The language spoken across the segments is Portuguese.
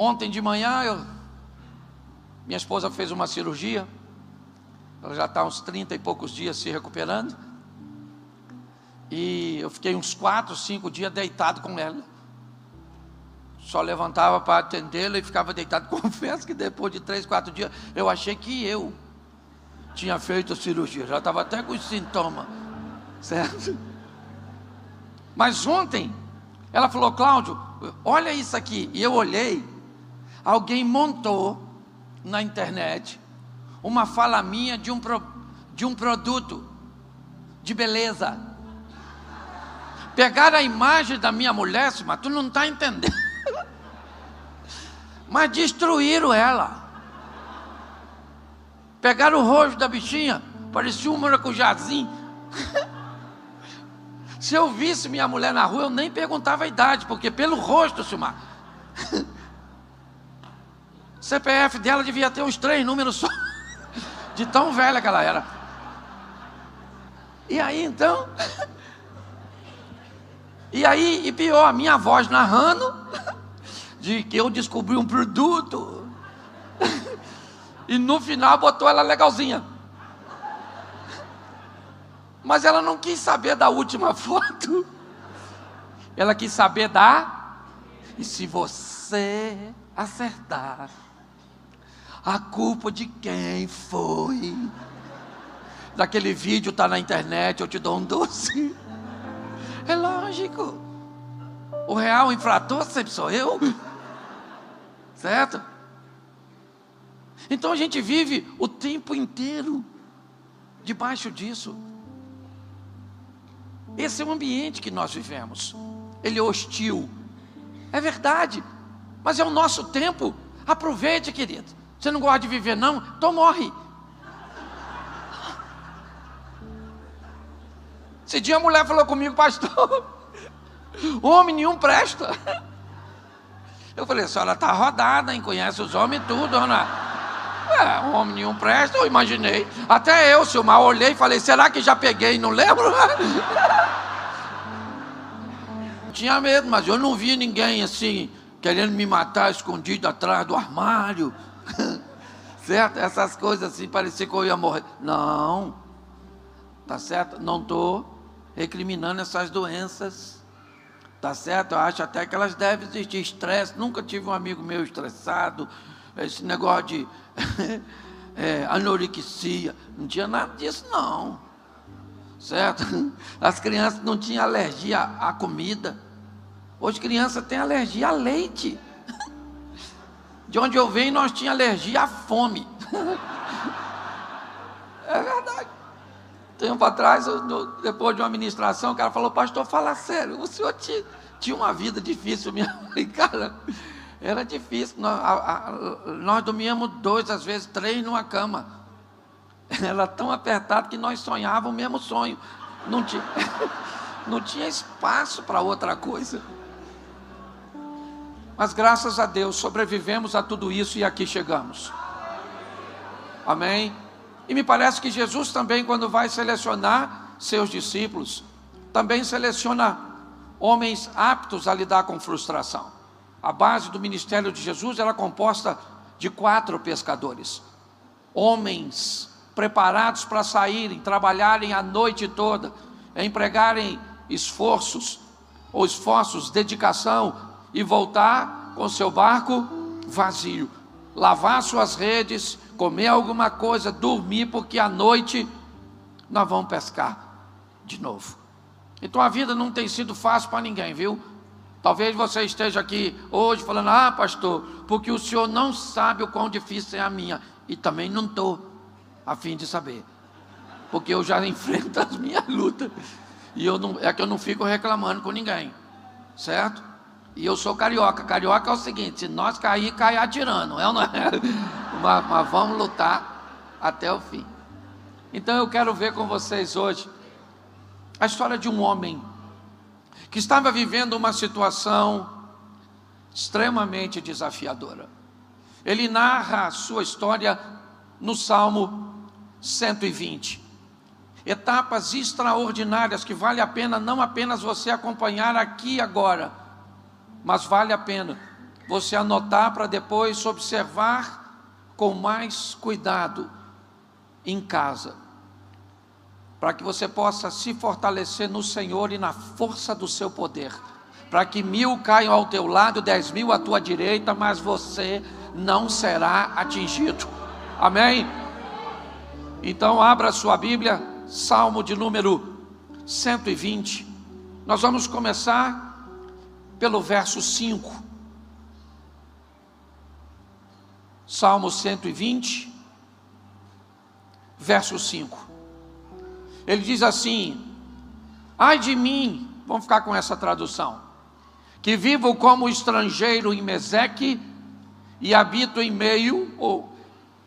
Ontem de manhã, minha esposa fez uma cirurgia. Ela já está uns 30 e poucos dias se recuperando. E eu fiquei uns 4, 5 dias deitado com ela. Só levantava para atendê-la e ficava deitado. Confesso que depois de 3, 4 dias, eu achei que eu tinha feito a cirurgia. Já estava até com os sintomas, certo? Mas ontem, ela falou: Cláudio, olha isso aqui. E eu olhei. Alguém montou na internet uma fala minha de um produto de beleza. Pegaram a imagem da minha mulher, mas tu não está entendendo. Mas destruíram ela. Pegaram o rosto da bichinha, parecia um maracujazinho. Se eu visse minha mulher na rua, eu nem perguntava a idade, porque pelo rosto, Silmar, CPF dela devia ter uns 3 números só, de tão velha que ela era. E aí então, e pior, a minha voz narrando de que eu descobri um produto, e no final botou ela legalzinha. Mas ela não quis saber da última foto, ela quis saber e se você acertar, a culpa de quem foi? Daquele vídeo está na internet, eu te dou um doce. É lógico, o real infrator sempre sou eu, certo? Então a gente vive o tempo inteiro debaixo disso. Esse é o ambiente que nós vivemos. Ele é hostil, é verdade, mas é o nosso tempo. Aproveite, querido. Você não gosta de viver não? Então morre. Esse dia a mulher falou comigo: pastor, homem nenhum presta. Eu falei: a senhora está rodada, hein? Conhece os homens tudo, dona. Homem nenhum presta, eu imaginei. Até eu, Silmar, olhei e falei: será que já peguei? Não lembro. Tinha medo, mas eu não vi ninguém assim, querendo me matar, escondido atrás do armário. Certo? Essas coisas assim, parecia que eu ia morrer. Não, tá certo? Não estou recriminando essas doenças, tá certo? Eu acho até que elas devem existir. Estresse, nunca tive um amigo meu estressado. Esse negócio de anorexia, não tinha nada disso não, certo? As crianças não tinham alergia à comida. Hoje criança tem alergia a leite. De onde eu venho, nós tínhamos alergia à fome. É verdade. Tempo atrás, depois de uma ministração, o cara falou: pastor, fala sério, o senhor tinha uma vida difícil mesmo. E, cara, era difícil. Nós dormíamos 2, às vezes 3 numa cama. Era tão apertado que nós sonhávamos o mesmo sonho. Não tinha espaço para outra coisa. Mas graças a Deus sobrevivemos a tudo isso e aqui chegamos. Amém? E me parece que Jesus também, quando vai selecionar seus discípulos, também seleciona homens aptos a lidar com frustração. A base do ministério de Jesus era composta de 4 pescadores. Homens preparados para saírem, trabalharem a noite toda, empregarem esforços, dedicação, e voltar com seu barco vazio, lavar suas redes, comer alguma coisa, dormir, porque à noite nós vamos pescar de novo. Então a vida não tem sido fácil para ninguém, viu? Talvez você esteja aqui hoje falando: pastor, porque o senhor não sabe o quão difícil é a minha. E também não estou a fim de saber, porque eu já enfrento as minhas lutas, e é que eu não fico reclamando com ninguém, certo? E eu sou carioca. Carioca é o seguinte: se nós cair, cai atirando, é ou não é? Mas vamos lutar até o fim. Então eu quero ver com vocês hoje a história de um homem que estava vivendo uma situação extremamente desafiadora. Ele narra a sua história no Salmo 120. Etapas extraordinárias que vale a pena não apenas você acompanhar aqui agora, mas vale a pena você anotar para depois observar com mais cuidado em casa, para que você possa se fortalecer no Senhor e na força do seu poder, para que 1000 caiam ao teu lado, 10.000 à tua direita, mas você não será atingido. Amém? Então abra a sua Bíblia, Salmo de número 120. Nós vamos começar pelo verso 5. Salmo 120, verso 5. Ele diz assim: ai de mim, vamos ficar com essa tradução, que vivo como estrangeiro em Meseque e habito em meio, ou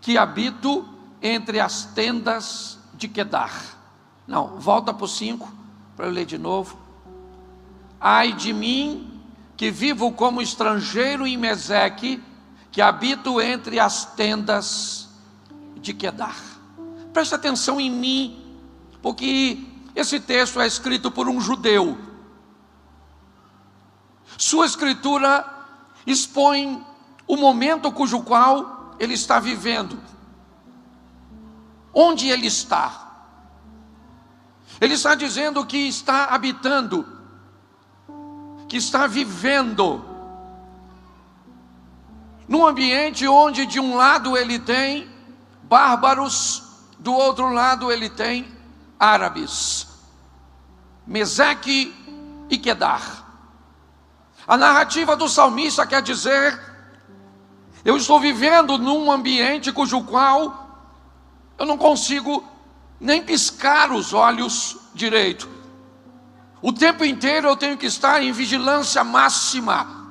que habito entre as tendas de Quedar. Não, volta para o 5, para eu ler de novo. Ai de mim, que vivo como estrangeiro em Meseque, que habito entre as tendas de Quedar. Preste atenção em mim, porque esse texto é escrito por um judeu. Sua escritura expõe o momento cujo qual ele está vivendo. Onde ele está? Ele está dizendo que está habitando, que está vivendo num ambiente onde de um lado ele tem bárbaros, do outro lado ele tem árabes, Meseque e Quedar. A narrativa do salmista quer dizer: eu estou vivendo num ambiente cujo qual eu não consigo nem piscar os olhos direito. O tempo inteiro eu tenho que estar em vigilância máxima.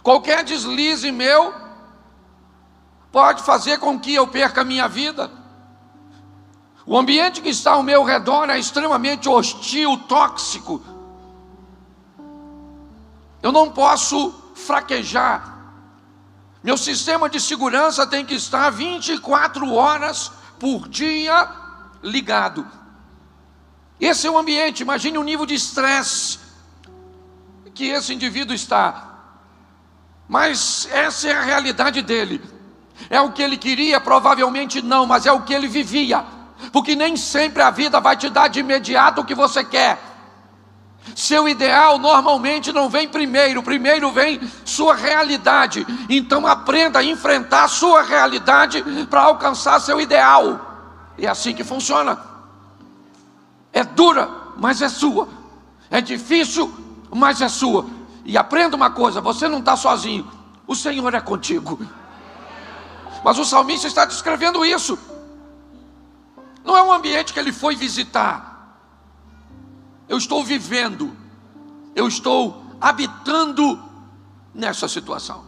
Qualquer deslize meu pode fazer com que eu perca a minha vida. O ambiente que está ao meu redor é extremamente hostil, tóxico. Eu não posso fraquejar. Meu sistema de segurança tem que estar 24 horas por dia ligado. Esse é o ambiente. Imagine o nível de estresse que esse indivíduo está. Mas essa é a realidade dele. É o que ele queria? Provavelmente não, mas é o que ele vivia. Porque nem sempre a vida vai te dar de imediato o que você quer. Seu ideal normalmente não vem primeiro vem sua realidade. Então aprenda a enfrentar a sua realidade para alcançar seu ideal. É assim que funciona. É dura, mas é sua. É difícil, mas é sua. E aprenda uma coisa: você não está sozinho, o Senhor é contigo. Mas o salmista está descrevendo isso. Não é um ambiente que ele foi visitar. Eu estou vivendo, eu estou habitando nessa situação.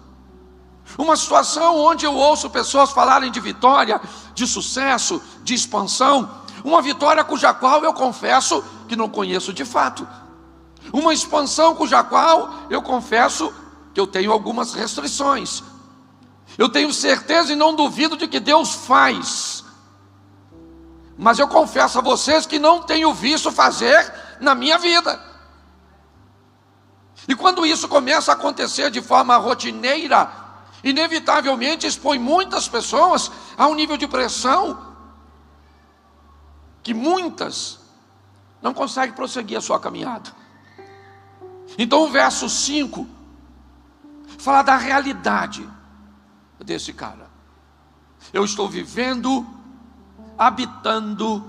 Uma situação onde eu ouço pessoas falarem de vitória, de sucesso, de expansão. Uma vitória cuja qual eu confesso que não conheço de fato. Uma expansão cuja qual eu confesso que eu tenho algumas restrições. Eu tenho certeza e não duvido de que Deus faz. Mas eu confesso a vocês que não tenho visto fazer na minha vida. E quando isso começa a acontecer de forma rotineira, inevitavelmente expõe muitas pessoas a um nível de pressão que muitas não conseguem prosseguir a sua caminhada. Então o verso 5 fala da realidade desse cara. Eu estou vivendo, habitando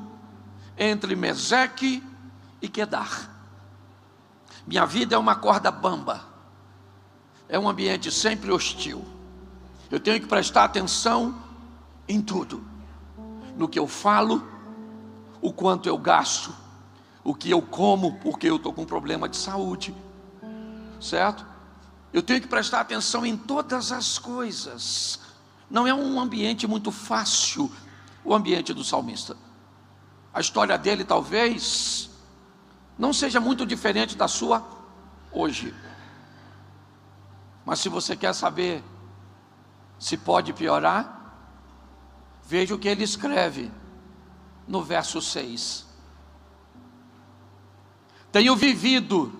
entre Meseque e Quedar. Minha vida é uma corda bamba. É um ambiente sempre hostil. Eu tenho que prestar atenção em tudo. No que eu falo, o quanto eu gasto, o que eu como, porque eu estou com problema de saúde. Certo? Eu tenho que prestar atenção em todas as coisas. Não é um ambiente muito fácil, o ambiente do salmista. A história dele talvez não seja muito diferente da sua hoje. Mas se você quer saber se pode piorar, veja o que ele escreve no verso 6. Tenho vivido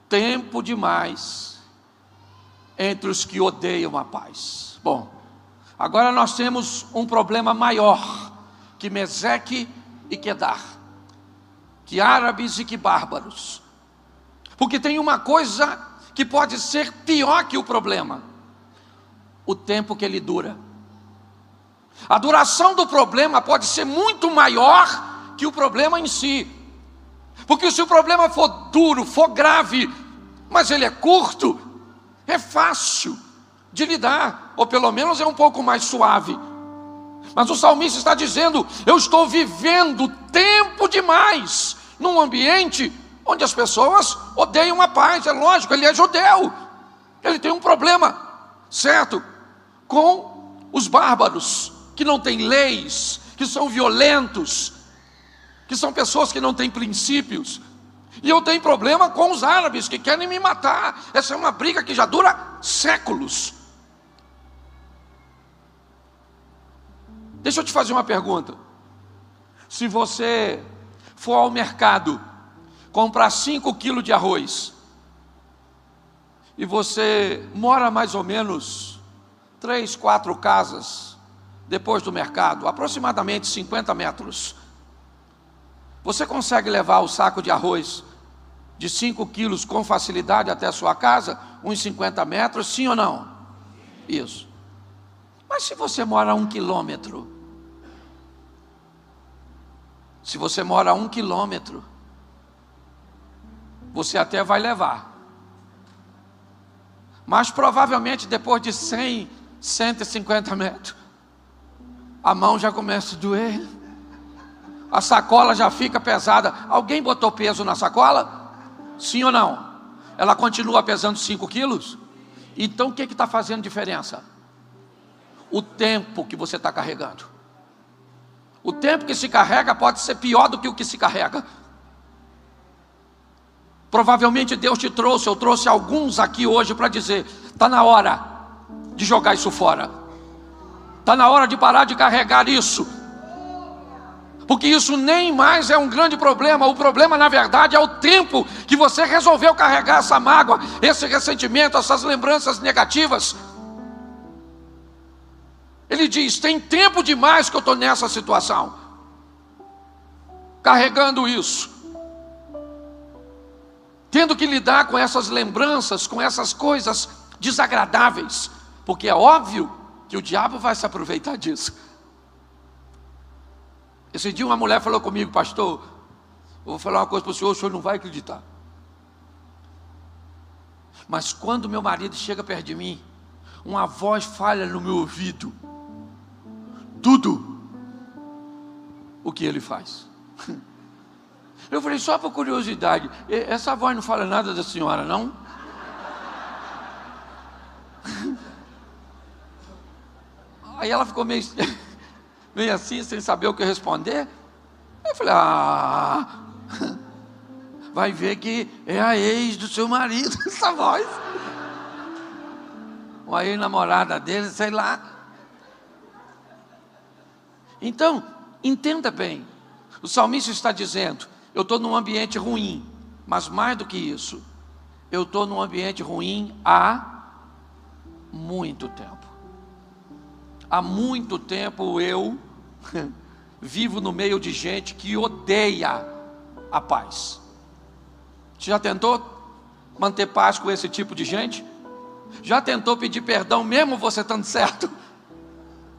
tempo demais entre os que odeiam a paz. Bom, agora nós temos um problema maior que Meseque e Quedar, que árabes e que bárbaros, porque tem uma coisa que pode ser pior que o problema: o tempo que ele dura. A duração do problema pode ser muito maior que o problema em si, porque se o problema for duro, for grave, mas ele é curto, é fácil de lidar, ou pelo menos é um pouco mais suave. Mas o salmista está dizendo: eu estou vivendo tempo demais num ambiente onde as pessoas odeiam a paz. É lógico, ele é judeu, ele tem um problema, certo, com os bárbaros, que não têm leis, que são violentos, que são pessoas que não têm princípios. E eu tenho problema com os árabes que querem me matar. Essa é uma briga que já dura séculos. Deixa eu te fazer uma pergunta. Se você for ao mercado comprar 5 quilos de arroz, e você mora mais ou menos 3, 4 casas depois do mercado, aproximadamente 50 metros, você consegue levar o saco de arroz de 5 quilos com facilidade até a sua casa, uns 50 metros, sim ou não? Isso. Mas se você mora a 1 quilômetro, se você mora a 1 quilômetro, você até vai levar, mas provavelmente depois de 100, 150 metros, a mão já começa a doer, a sacola já fica pesada. Alguém botou peso na sacola? Sim ou não? Ela continua pesando 5 quilos? Então o que está fazendo diferença? O tempo que você está carregando. O tempo que se carrega pode ser pior do que o que se carrega. Provavelmente Deus te trouxe, eu trouxe alguns aqui hoje para dizer: está na hora de jogar isso fora, está na hora de parar de carregar isso, porque isso nem mais é um grande problema. O problema, na verdade, é o tempo que você resolveu carregar essa mágoa, esse ressentimento, essas lembranças negativas. Ele diz: tem tempo demais que eu estou nessa situação, carregando isso, tendo que lidar com essas lembranças, com essas coisas desagradáveis, porque é óbvio que o diabo vai se aproveitar disso. Esse dia uma mulher falou comigo: pastor, eu vou falar uma coisa para o senhor não vai acreditar, mas quando meu marido chega perto de mim, uma voz falha no meu ouvido tudo o que ele faz. Eu falei: só por curiosidade, essa voz não fala nada da senhora, não? Aí ela ficou meio assim, sem saber o que responder. Eu falei: vai ver que é a ex do seu marido, essa voz. Ou a ex-namorada dele, sei lá. Então, entenda bem, o salmista está dizendo: eu estou num ambiente ruim, mas mais do que isso, eu estou num ambiente ruim há muito tempo. Há muito tempo eu vivo no meio de gente que odeia a paz. Você já tentou manter paz com esse tipo de gente? Já tentou pedir perdão mesmo você estando certo?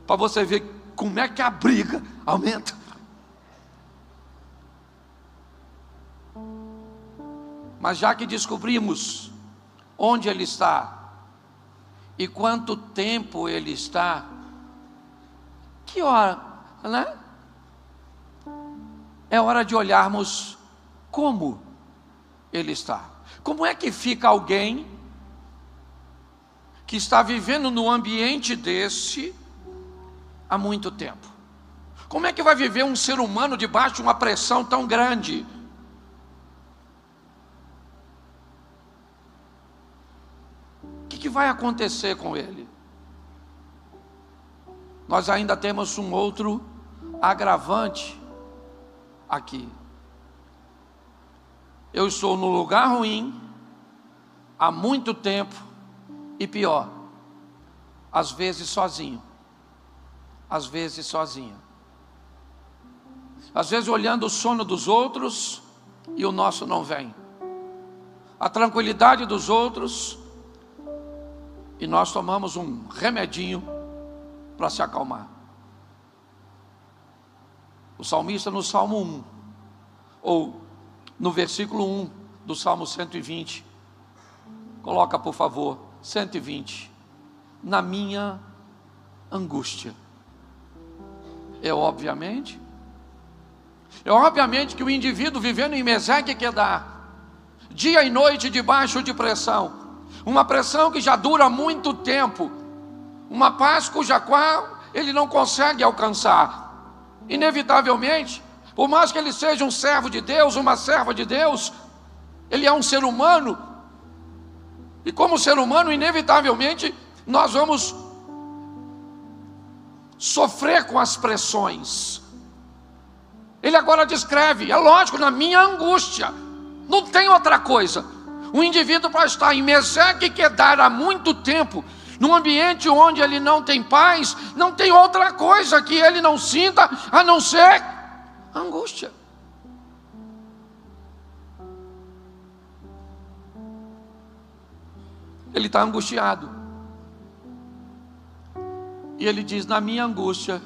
Para você ver como é que a briga aumenta. Mas já que descobrimos onde ele está e quanto tempo ele está, que hora, né? É hora de olharmos como ele está. Como é que fica alguém que está vivendo num ambiente desse há muito tempo? Como é que vai viver um ser humano debaixo de uma pressão tão grande? O que vai acontecer com ele? Nós ainda temos um outro agravante aqui. Eu estou num lugar ruim há muito tempo E pior, às vezes sozinho, às vezes sozinha. Às vezes olhando o sono dos outros e o nosso não vem. A tranquilidade dos outros e nós tomamos um remedinho para se acalmar. O salmista no Salmo 1, ou no versículo 1 do Salmo 120, coloca por favor, 120, na minha angústia. É obviamente que o indivíduo vivendo em Meseque e Quedar, dia e noite debaixo de pressão, uma pressão que já dura muito tempo, uma paz cuja qual ele não consegue alcançar, inevitavelmente, por mais que ele seja um servo de Deus, uma serva de Deus, ele é um ser humano, e como ser humano, inevitavelmente, nós vamos sofrer com as pressões. Ele agora descreve, é lógico, na minha angústia, não tem outra coisa. Um indivíduo para estar em Meseque e Quedar há muito tempo, num ambiente onde ele não tem paz, não tem outra coisa que ele não sinta, a não ser angústia. Ele está angustiado. E ele diz, na minha angústia,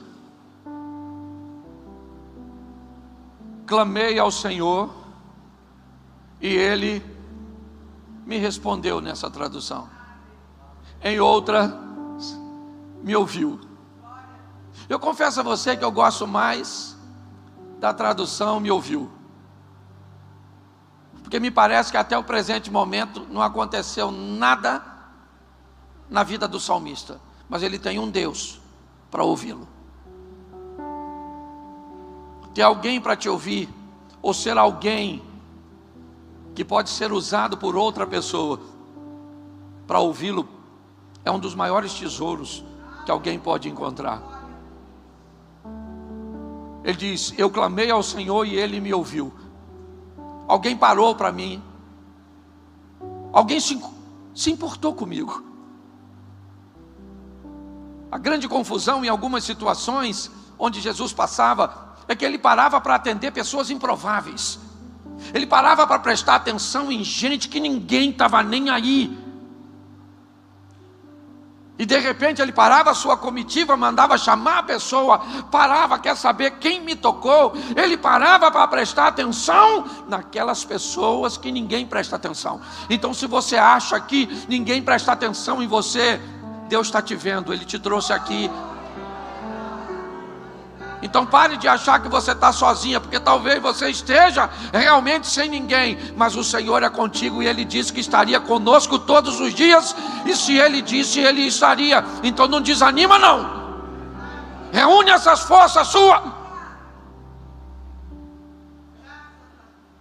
clamei ao Senhor, e Ele me respondeu nessa tradução. Em outra, me ouviu. Eu confesso a você que eu gosto mais da tradução me ouviu. Porque me parece que até o presente momento não aconteceu nada na vida do salmista. Mas ele tem um Deus para ouvi-lo. Ter alguém para te ouvir, ou ser alguém que pode ser usado por outra pessoa para ouvi-lo, é um dos maiores tesouros que alguém pode encontrar. Ele diz, eu clamei ao Senhor e Ele me ouviu. Alguém parou para mim, alguém se importou comigo. A grande confusão em algumas situações onde Jesus passava é que ele parava para atender pessoas improváveis. Ele parava para prestar atenção em gente que ninguém estava nem aí. E de repente ele parava a sua comitiva, mandava chamar a pessoa, parava, quer saber quem me tocou. Ele parava para prestar atenção naquelas pessoas que ninguém presta atenção. Então se você acha que ninguém presta atenção em você, Deus está te vendo, Ele te trouxe aqui. Então pare de achar que você está sozinha, porque talvez você esteja realmente sem ninguém, mas o Senhor é contigo e Ele disse que estaria conosco todos os dias, e se Ele disse, Ele estaria. Então não desanima não, reúne essas forças suas.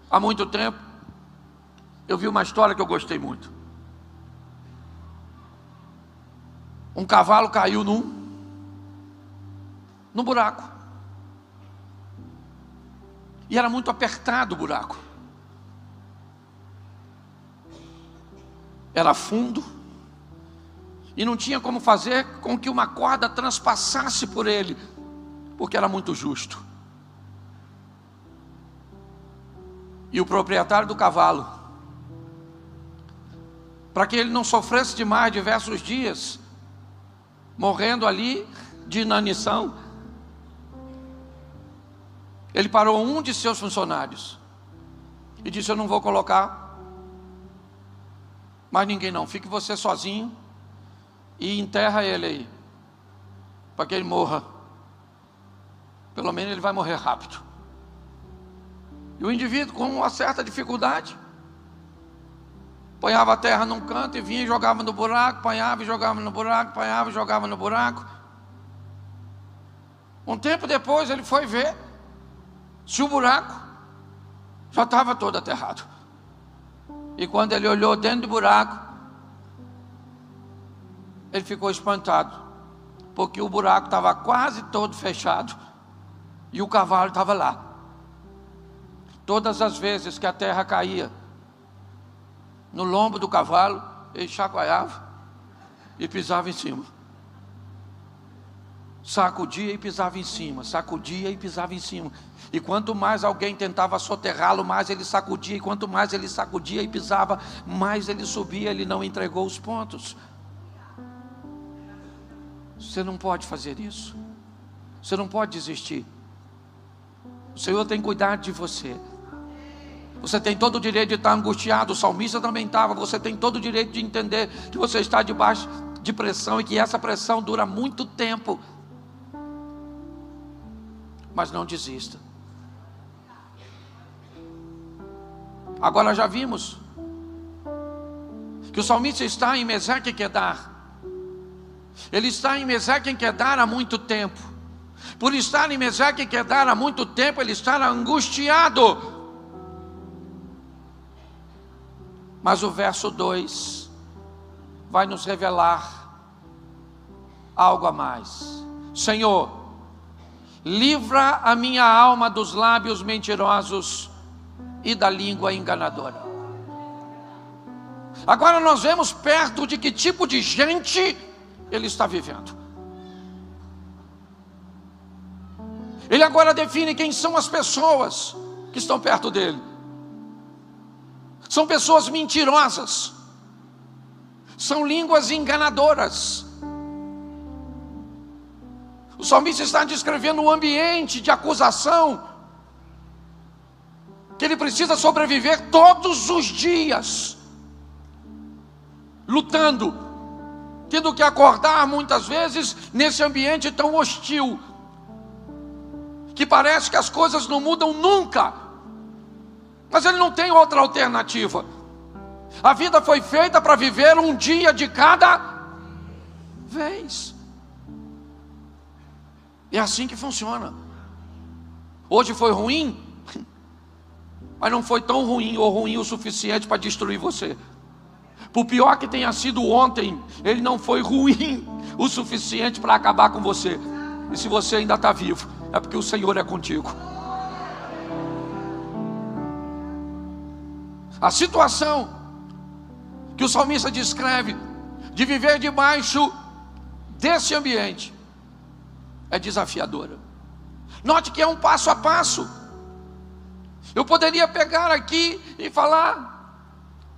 Há muito tempo eu vi uma história que eu gostei muito. Um cavalo caiu num buraco. E era muito apertado o buraco. Era fundo. E não tinha como fazer com que uma corda transpassasse por ele, porque era muito justo. E o proprietário do cavalo, para que ele não sofresse demais diversos dias, morrendo ali de inanição, ele parou um de seus funcionários e disse, eu não vou colocar mais ninguém não, fique você sozinho e enterra ele aí, para que ele morra, pelo menos ele vai morrer rápido. E o indivíduo, com uma certa dificuldade, ponhava a terra num canto e vinha e jogava no buraco, apanhava e jogava no buraco, apanhava e jogava no buraco. Um tempo depois ele foi ver se o buraco já estava todo aterrado. E quando ele olhou dentro do buraco, ele ficou espantado, porque o buraco estava quase todo fechado e o cavalo estava lá. Todas as vezes que a terra caía no lombo do cavalo, ele chacoalhava e pisava em cima. Sacudia e pisava em cima, sacudia e pisava em cima. E quanto mais alguém tentava soterrá-lo, mais ele sacudia. E quanto mais ele sacudia e pisava, mais ele subia. Ele não entregou os pontos. Você não pode fazer isso. Você não pode desistir. O Senhor tem cuidado de você. Você tem todo o direito de estar angustiado. O salmista também estava. Você tem todo o direito de entender que você está debaixo de pressão e que essa pressão dura muito tempo. Mas não desista. Agora já vimos que o salmista está em Meseque e Quedar. Ele está em Meseque e Quedar há muito tempo. Por estar em Meseque e Quedar há muito tempo, ele está angustiado. Mas o verso 2 vai nos revelar algo a mais. Senhor, livra a minha alma dos lábios mentirosos e da língua enganadora. Agora nós vemos perto de que tipo de gente ele está vivendo. Ele agora define quem são as pessoas que estão perto dele. São pessoas mentirosas, são línguas enganadoras. O salmista está descrevendo um ambiente de acusação que ele precisa sobreviver todos os dias, lutando, tendo que acordar muitas vezes nesse ambiente tão hostil, que parece que as coisas não mudam nunca, mas ele não tem outra alternativa. A vida foi feita para viver um dia de cada vez. É assim que funciona. Hoje foi ruim, mas não foi tão ruim ou ruim o suficiente para destruir você. Por pior que tenha sido ontem, ele não foi ruim o suficiente para acabar com você. E se você ainda está vivo, é porque o Senhor é contigo. A situação que o salmista descreve de viver debaixo desse ambiente é desafiadora. Note que é um passo a passo. Eu poderia pegar aqui e falar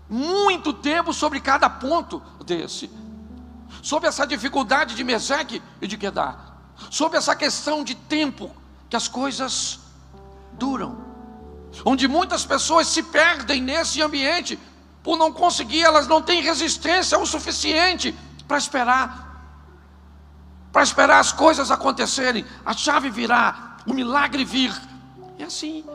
muito tempo sobre cada ponto desse, sobre essa dificuldade de Meseque e de Quedar, sobre essa questão de tempo que as coisas duram, onde muitas pessoas se perdem nesse ambiente por não conseguir, elas não têm resistência o suficiente para esperar as coisas acontecerem, a chave virar, o milagre vir. E assim,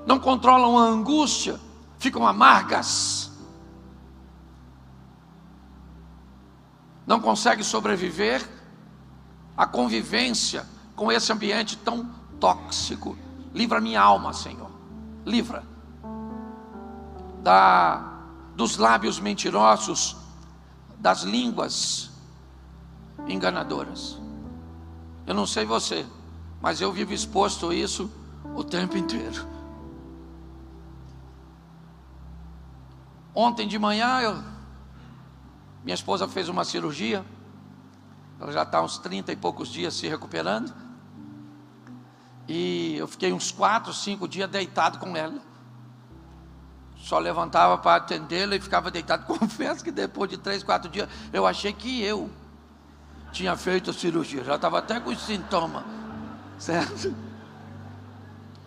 não controlam a angústia, ficam amargas, não conseguem sobreviver à convivência com esse ambiente tão tóxico. Livra minha alma, Senhor, livra dos lábios mentirosos, das línguas enganadoras. Eu não sei você, mas eu vivo exposto a isso o tempo inteiro. Ontem de manhã, minha esposa fez uma cirurgia. Ela já está uns 30 e poucos dias se recuperando. E eu fiquei uns 4, 5 dias deitado com ela. Só levantava para atendê-la e ficava deitado. Confesso que depois de 3, 4 dias, eu achei que eu tinha feito a cirurgia. Já estava até com os sintomas, certo?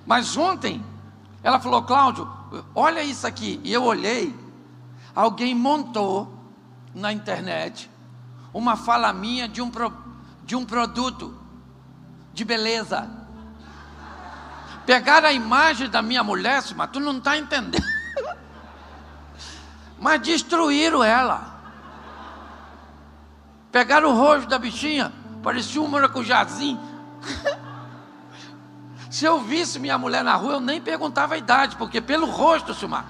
Mas ontem, ela falou: Cláudio, olha isso aqui. E eu olhei. Alguém montou na internet uma fala minha de um produto de beleza. Pegaram a imagem da minha mulher, mas tu não está entendendo. Mas destruíram ela. Pegaram o rosto da bichinha, parecia um maracujazinho. Se eu visse minha mulher na rua, eu nem perguntava a idade, porque pelo rosto, Silmar,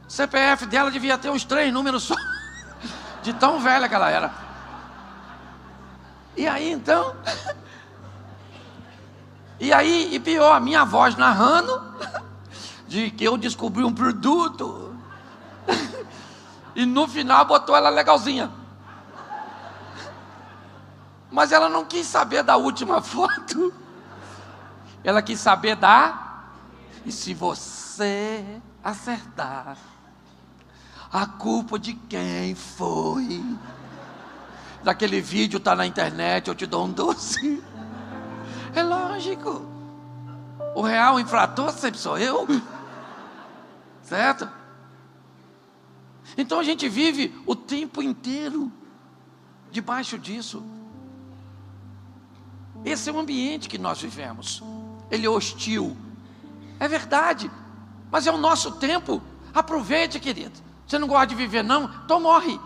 CPF dela devia ter uns 3 números só, de tão velha que ela era. E aí então, e pior, a minha voz narrando de que eu descobri um produto E no final botou ela legalzinha. Mas ela não quis saber da última foto. Ela quis saber da... E se você acertar, a culpa de quem foi? Daquele vídeo está na internet, eu te dou um doce. É lógico. O real infrator sempre sou eu. Certo? Então a gente vive o tempo inteiro debaixo disso. Esse é o ambiente que nós vivemos. Ele é hostil. É verdade. Mas é o nosso tempo. Aproveite, querido. Você não gosta de viver não? Então morre.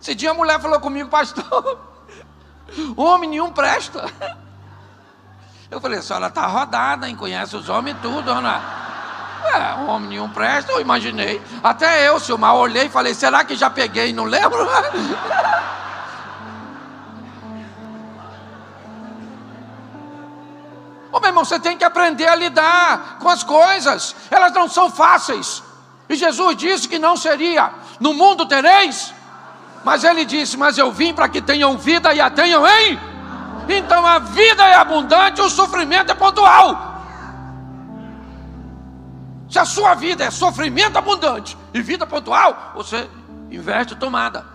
Esse dia a mulher falou comigo: pastor, homem nenhum presta. Eu falei: a senhora está rodada, hein? Conhece os homens tudo, dona. Homem nenhum presta, eu imaginei. Até eu, Silmar, olhei e falei: será que já peguei e não lembro? Ô meu irmão, você tem que aprender a lidar com as coisas. Elas não são fáceis. E Jesus disse que não seria. No mundo tereis. Mas ele disse: mas eu vim para que tenham vida e a tenham em. Então a vida é abundante, o sofrimento é pontual. Se a sua vida é sofrimento abundante e vida pontual, você inverte tomada.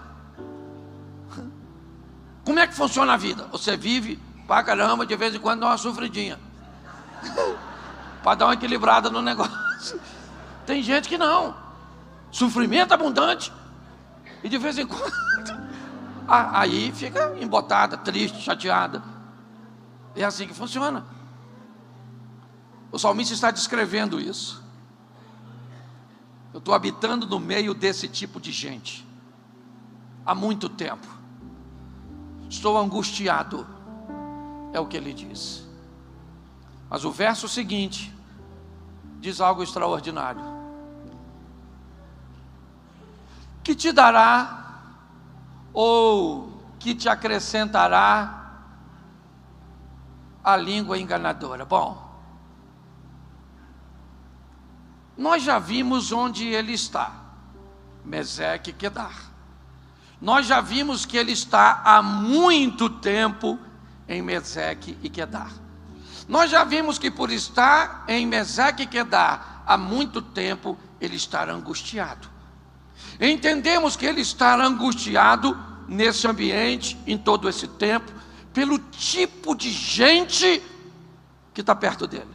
Como é que funciona a vida? Você vive pra caramba, de vez em quando dá uma sofridinha, para dar uma equilibrada no negócio. Tem gente que não. Sofrimento abundante e de vez em quando aí fica embotada, triste, chateada. É assim que funciona. O salmista está descrevendo isso. Eu estou habitando no meio desse tipo de gente há muito tempo. Estou angustiado, é o que ele diz. Mas o verso seguinte diz algo extraordinário: que te dará ou que te acrescentará a língua enganadora. Bom, nós já vimos onde ele está, Meseque e Quedar. Nós já vimos que ele está há muito tempo em Meseque e Quedar. Nós já vimos que por estar em Meseque e Quedar há muito tempo, ele está angustiado. Entendemos que ele está angustiado nesse ambiente, em todo esse tempo, pelo tipo de gente que está perto dele.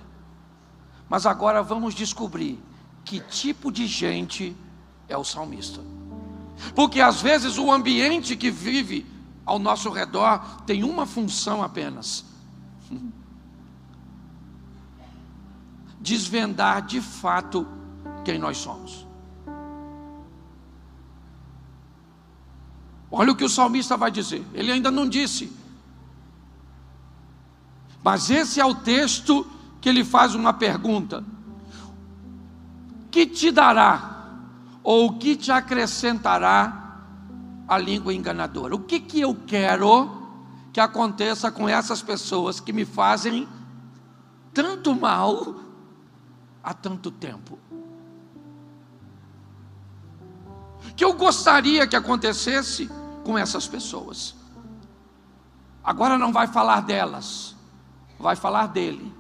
Mas agora vamos descobrir que tipo de gente é o salmista. Porque às vezes o ambiente que vive ao nosso redor tem uma função apenas: desvendar de fato quem nós somos. Olha o que o salmista vai dizer. Ele ainda não disse, mas esse é o texto que ele faz uma pergunta: que te dará ou que te acrescentará a língua enganadora? O que eu quero que aconteça com essas pessoas que me fazem tanto mal há tanto tempo? Que eu gostaria que acontecesse com essas pessoas? Agora não vai falar delas, vai falar dele.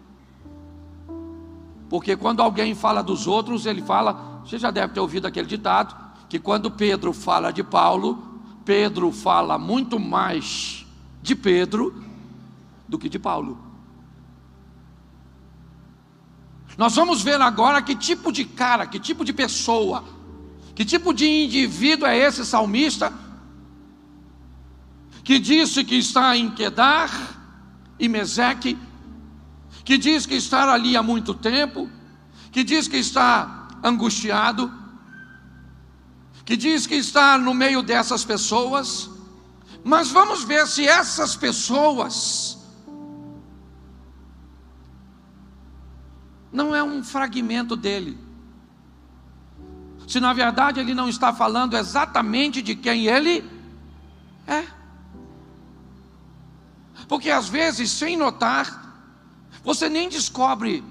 Porque quando alguém fala dos outros, ele fala, você já deve ter ouvido aquele ditado, que quando Pedro fala de Paulo, Pedro fala muito mais de Pedro do que de Paulo. Nós vamos ver agora que tipo de cara, que tipo de pessoa, que tipo de indivíduo é esse salmista, que disse que está em Quedar e Meseque, que diz que está ali há muito tempo, que diz que está angustiado, que diz que está no meio dessas pessoas. Mas vamos ver se essas pessoas não é um fragmento dele, se na verdade ele não está falando exatamente de quem ele é. Porque às vezes, sem notar, você nem descobre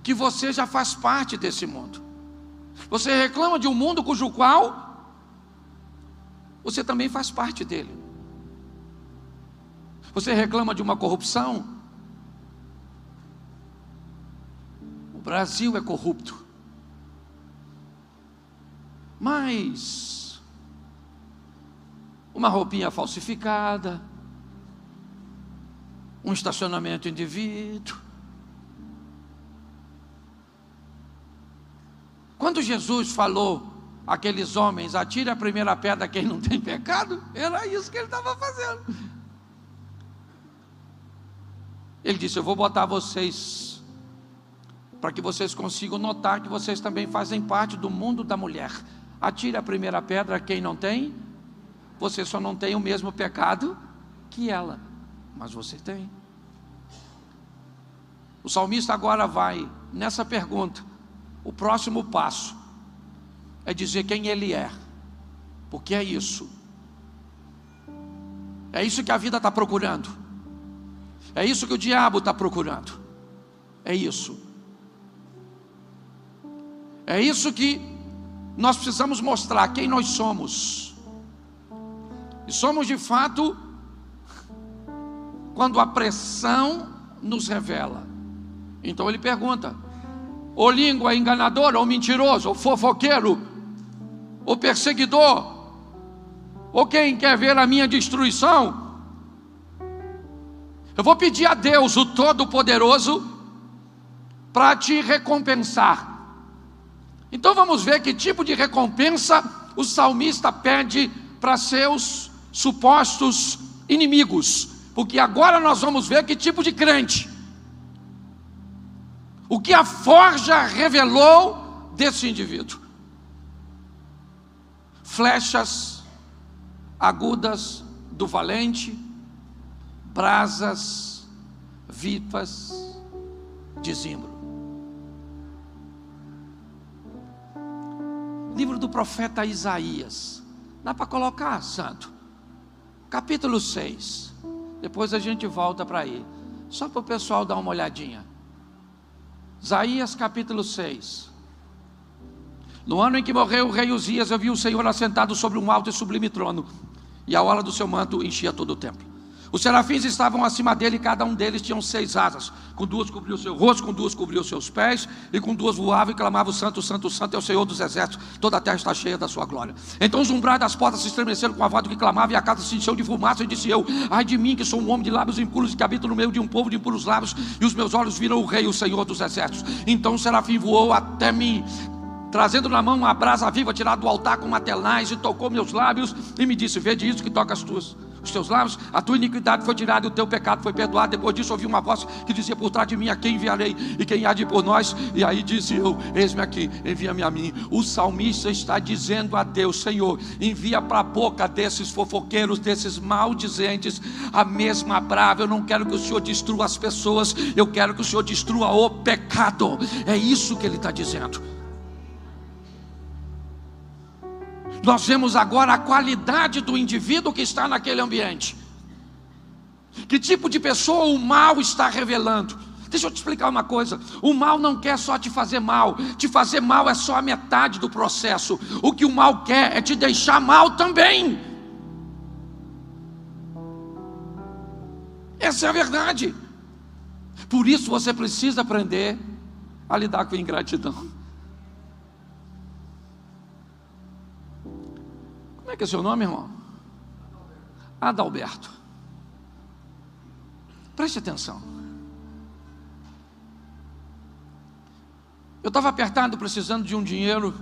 que você já faz parte desse mundo. Você reclama de um mundo cujo qual você também faz parte dele. Você reclama de uma corrupção. O Brasil é corrupto. Mas uma roupinha falsificada, um estacionamento indevido. Quando Jesus falou àqueles homens, atire a primeira pedra quem não tem pecado, era isso que ele estava fazendo. Ele disse: eu vou botar vocês, para que vocês consigam notar que vocês também fazem parte do mundo da mulher. Atire a primeira pedra quem não tem. Você só não tem o mesmo pecado que ela, mas você tem. O salmista agora vai nessa pergunta. O próximo passo é dizer quem ele é, porque é isso que a vida está procurando, é isso que o diabo está procurando, é isso que nós precisamos mostrar, quem nós somos. E somos de fato quando a pressão nos revela. Então ele pergunta: ou língua enganadora, ou mentiroso, ou fofoqueiro, ou perseguidor, ou quem quer ver a minha destruição? Eu vou pedir a Deus, o Todo-Poderoso, para te recompensar. Então vamos ver que tipo de recompensa o salmista pede para seus supostos inimigos, porque agora nós vamos ver que tipo de crente. O que a forja revelou desse indivíduo: flechas agudas do valente, brasas vivas de zimbro. Livro do profeta Isaías. Dá para colocar, santo? Capítulo 6. Depois a gente volta para aí, só para o pessoal dar uma olhadinha. Isaías capítulo 6. No ano em que morreu o rei Uzias, eu vi o Senhor assentado sobre um alto e sublime trono, e a orla do seu manto enchia todo o templo. Os serafins estavam acima dele, e cada um deles tinha 6 asas. Com 2 cobriu o seu rosto, com 2 cobriu os seus pés, e com 2 voava e clamava: santo, santo, santo é o Senhor dos exércitos, toda a terra está cheia da sua glória. Então os umbrais das portas se estremeceram com a voz do que clamava, e a casa se encheu de fumaça, e disse eu: ai de mim, que sou um homem de lábios impuros, e que habito no meio de um povo de impuros lábios, e os meus olhos viram o rei, o Senhor dos exércitos. Então o serafim voou até mim, trazendo na mão uma brasa viva tirada do altar com uma tenaz, e tocou meus lábios e me disse: vede isso que toca os teus lábios, a tua iniquidade foi tirada e o teu pecado foi perdoado. Depois disso ouvi uma voz que dizia por trás de mim: a quem enviarei e quem há de ir por nós? E aí disse eu: eis-me aqui, envia-me a mim. O salmista está dizendo a Deus: Senhor, envia para a boca desses fofoqueiros, desses maldizentes, a mesma brava. Eu não quero que o Senhor destrua as pessoas, eu quero que o Senhor destrua o pecado. É isso que ele está dizendo. Nós vemos agora a qualidade do indivíduo que está naquele ambiente. Que tipo de pessoa o mal está revelando? Deixa eu te explicar uma coisa: o mal não quer só te fazer mal. Te fazer mal é só a metade do processo. O que o mal quer é te deixar mal também. Essa é a verdade. Por isso você precisa aprender a lidar com a ingratidão. Como é que é seu nome, irmão? Adalberto. Preste atenção. Eu estava apertado, precisando de um dinheiro,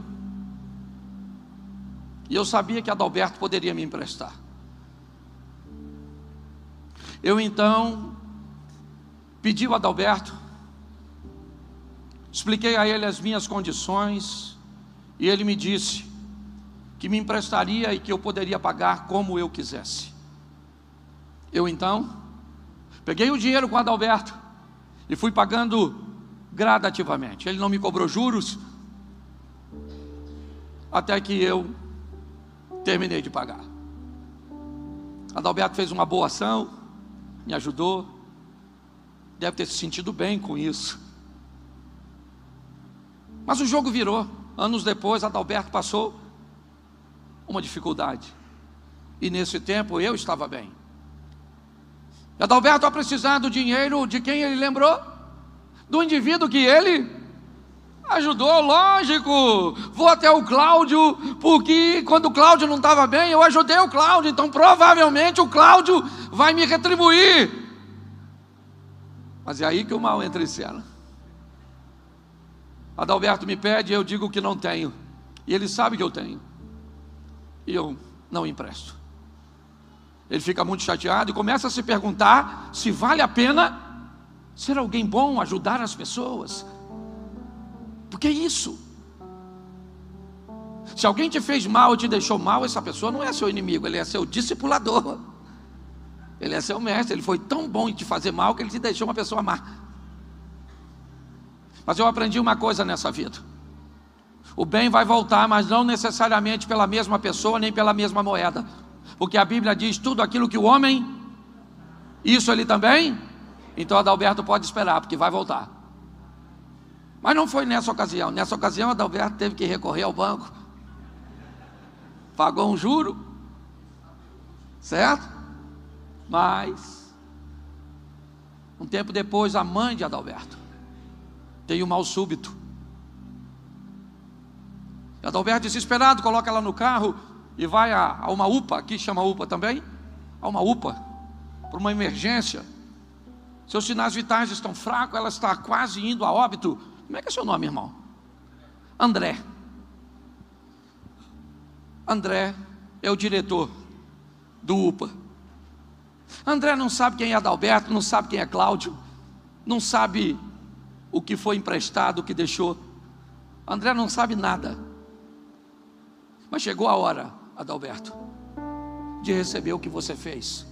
e eu sabia que Adalberto poderia me emprestar. Eu então pedi ao Adalberto, expliquei a ele as minhas condições, e ele me disse que me emprestaria e que eu poderia pagar como eu quisesse. Eu então peguei o dinheiro com o Adalberto e fui pagando gradativamente. Ele não me cobrou juros, até que eu terminei de pagar. Adalberto fez uma boa ação, me ajudou, deve ter se sentido bem com isso. Mas o jogo virou. Anos depois, Adalberto passou uma dificuldade. E nesse tempo eu estava bem. Adalberto, ao precisar do dinheiro, de quem ele lembrou? Do indivíduo que ele ajudou, lógico. Vou até o Cláudio, porque quando o Cláudio não estava bem, eu ajudei o Cláudio. Então provavelmente o Cláudio vai me retribuir. Mas é aí que o mal entra em cena. Adalberto me pede, eu digo que não tenho. E ele sabe que eu tenho. E eu não empresto. Ele fica muito chateado e começa a se perguntar se vale a pena ser alguém bom, ajudar as pessoas. Porque é isso. Se alguém te fez mal e te deixou mal, essa pessoa não é seu inimigo, ele é seu discipulador. Ele é seu mestre, ele foi tão bom em te fazer mal que ele te deixou uma pessoa má. Mas eu aprendi uma coisa nessa vida: o bem vai voltar, mas não necessariamente pela mesma pessoa, nem pela mesma moeda. Porque a Bíblia diz: tudo aquilo que o homem, isso ele também. Então Adalberto pode esperar, porque vai voltar. Mas não foi nessa ocasião. Nessa ocasião Adalberto teve que recorrer ao banco, pagou um juro, certo? Mas um tempo depois, a mãe de Adalberto tem um mal súbito. Adalberto, desesperado, coloca ela no carro e vai a uma UPA, aqui chama UPA também, a uma UPA, por uma emergência. Seus sinais vitais estão fracos, ela está quase indo a óbito. Como é que é seu nome, irmão? André. André é o diretor do UPA. André não sabe quem é Adalberto, não sabe quem é Cláudio, não sabe o que foi emprestado, o que deixou. André não sabe nada. Mas chegou a hora, Adalberto, de receber o que você fez,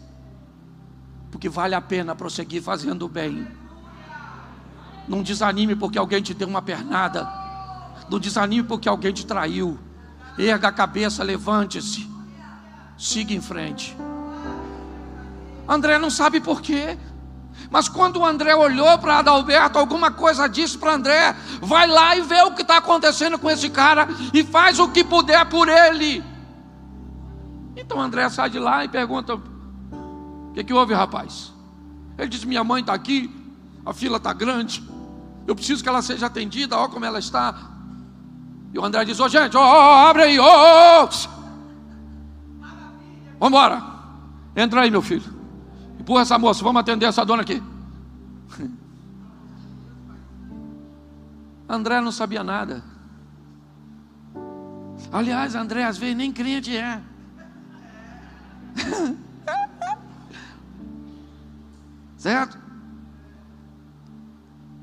porque vale a pena prosseguir fazendo o bem. Não desanime porque alguém te deu uma pernada, não desanime porque alguém te traiu. Erga a cabeça, levante-se, siga em frente. André não sabe por quê, mas quando o André olhou para Adalberto, alguma coisa disse para André: vai lá e vê o que está acontecendo com esse cara e faz o que puder por ele. Então André sai de lá e pergunta: o que houve, rapaz? Ele diz: minha mãe está aqui, a fila está grande, eu preciso que ela seja atendida, olha como ela está. E o André diz: ô gente, abre aí, vamos embora, entra aí meu filho, empurra essa moça, vamos atender essa dona aqui. André não sabia nada. Aliás, André às vezes nem crente é. Certo?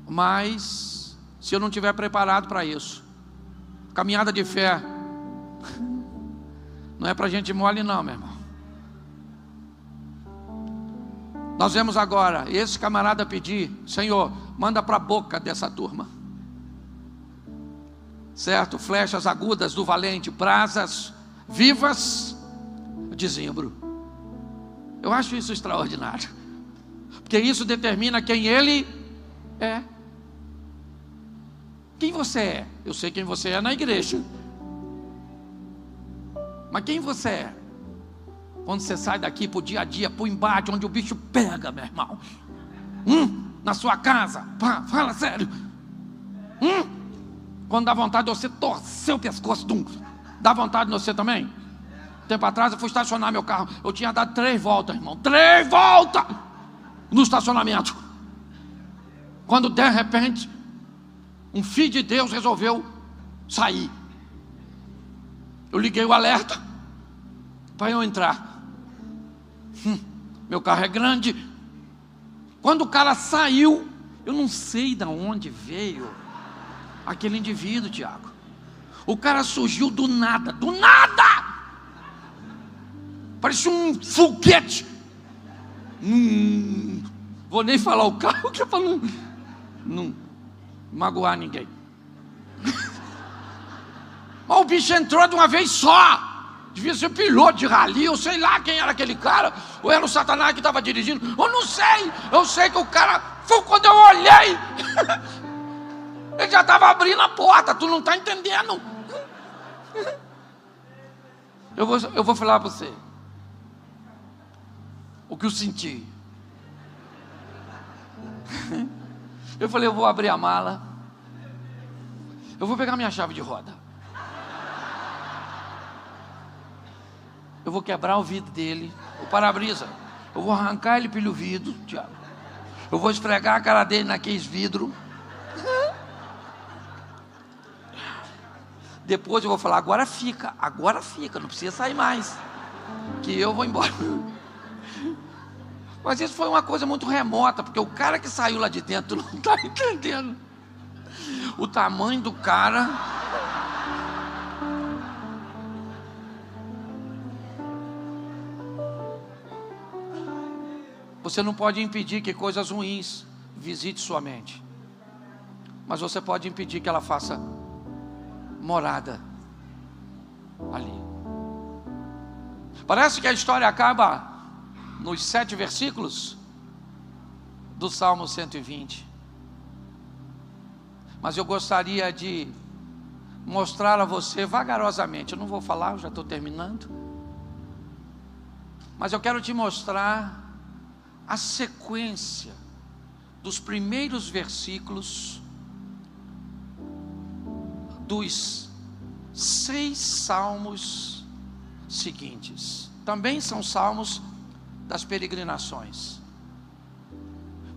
Mas se eu não estiver preparado para isso, caminhada de fé não é para gente mole não, meu irmão. Nós vemos agora esse camarada pedir: Senhor, manda para a boca dessa turma, certo? Flechas agudas do valente, brasas vivas de zimbro. Eu acho isso extraordinário, porque isso determina quem ele é. Quem você é? Eu sei quem você é na igreja, mas quem você é quando você sai daqui para o dia a dia, para o embate, onde o bicho pega, meu irmão? Na sua casa, fala sério. Quando dá vontade de você torcer o pescoço, dá vontade de você também? Tempo atrás eu fui estacionar meu carro, eu tinha dado 3 voltas, irmão, 3 voltas no estacionamento, quando de repente um filho de Deus resolveu sair. Eu liguei o alerta para eu entrar. Meu carro é grande. Quando o cara saiu, eu não sei de onde veio aquele indivíduo, Tiago. O cara surgiu do nada, parecia um foguete. Vou nem falar o carro, que é para não magoar ninguém. Mas o bicho entrou de uma vez só. Devia ser piloto de rali, eu sei lá quem era aquele cara, ou era o Satanás que estava dirigindo, eu não sei. Eu sei que o cara, quando eu olhei, Ele já estava abrindo a porta, tu não está entendendo. Eu vou falar para você o que eu senti. Eu falei, eu vou abrir a mala, eu vou pegar minha chave de roda, eu vou quebrar o vidro dele, o para-brisa, eu vou arrancar ele pelo vidro, Tiago. Eu vou esfregar a cara dele naqueles vidros. Depois eu vou falar, agora fica, não precisa sair mais, que eu vou embora. Mas isso foi uma coisa muito remota, porque o cara que saiu lá de dentro, tu não está entendendo o tamanho do cara. Você não pode impedir que coisas ruins visitem sua mente, mas você pode impedir que ela faça morada ali. Parece que a história acaba nos 7 versículos do Salmo 120. Mas eu gostaria de mostrar a você vagarosamente, eu não vou falar, eu já estou terminando, mas eu quero te mostrar a sequência dos primeiros versículos dos 6 salmos seguintes. Também são salmos das peregrinações.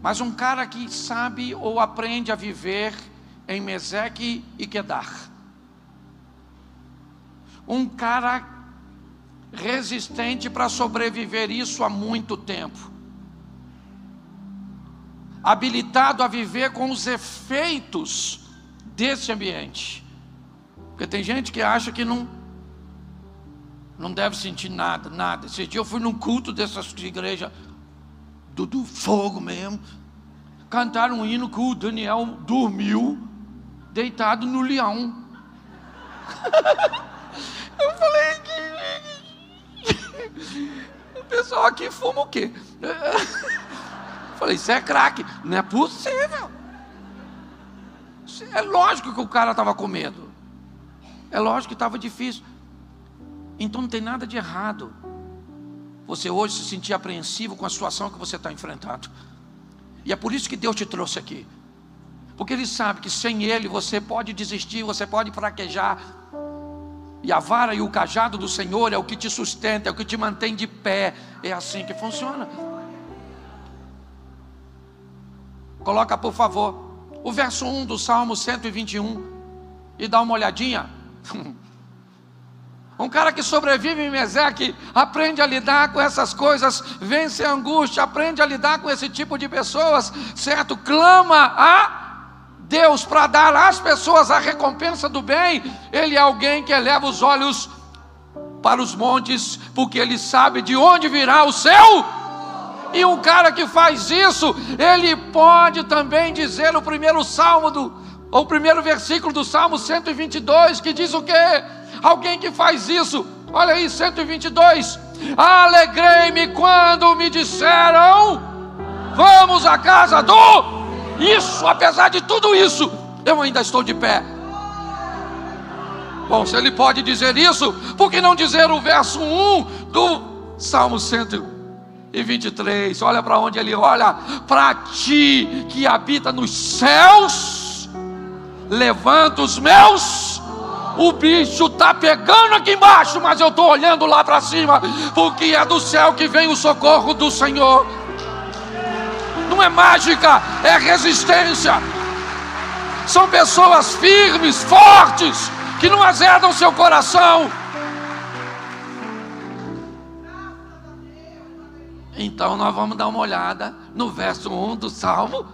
Mas um cara que sabe ou aprende a viver em Meseque e Quedar. Um cara resistente para sobreviver isso há muito tempo. Habilitado a viver com os efeitos desse ambiente. Porque tem gente que acha que não deve sentir nada. Esse dia eu fui num culto dessas igrejas do fogo mesmo. Cantaram um hino que o Daniel dormiu deitado no leão. Eu falei que o pessoal aqui fuma o quê? Eu falei, isso é crack. Não é possível. É lógico que o cara estava com medo. É lógico que estava difícil. Então não tem nada de errado você hoje se sentir apreensivo com a situação que você está enfrentando. E é por isso que Deus te trouxe aqui. Porque Ele sabe que sem Ele você pode desistir, você pode fraquejar. E a vara e o cajado do Senhor é o que te sustenta, é o que te mantém de pé. É assim que funciona. Coloca por favor o verso 1 do Salmo 121 e dá uma olhadinha. Um cara que sobrevive em Meseque aprende a lidar com essas coisas, vence a angústia, aprende a lidar com esse tipo de pessoas, certo? Clama a Deus para dar às pessoas a recompensa do bem. Ele é alguém que eleva os olhos para os montes, porque ele sabe de onde virá o seu. E um cara que faz isso, ele pode também dizer o primeiro versículo do Salmo 122, que diz o quê? Alguém que faz isso, olha aí, 122. Alegrei-me quando me disseram, vamos à casa do... Isso, apesar de tudo isso, eu ainda estou de pé. Bom, se ele pode dizer isso, por que não dizer o verso 1 do Salmo 123? Olha para onde ele olha. Para ti que habita nos céus, levanta os meus... O bicho está pegando aqui embaixo, mas eu estou olhando lá para cima, porque é do céu que vem o socorro do Senhor. Não é mágica, é resistência. São pessoas firmes, fortes, que não azedam seu coração. Então nós vamos dar uma olhada no verso 1 do Salmo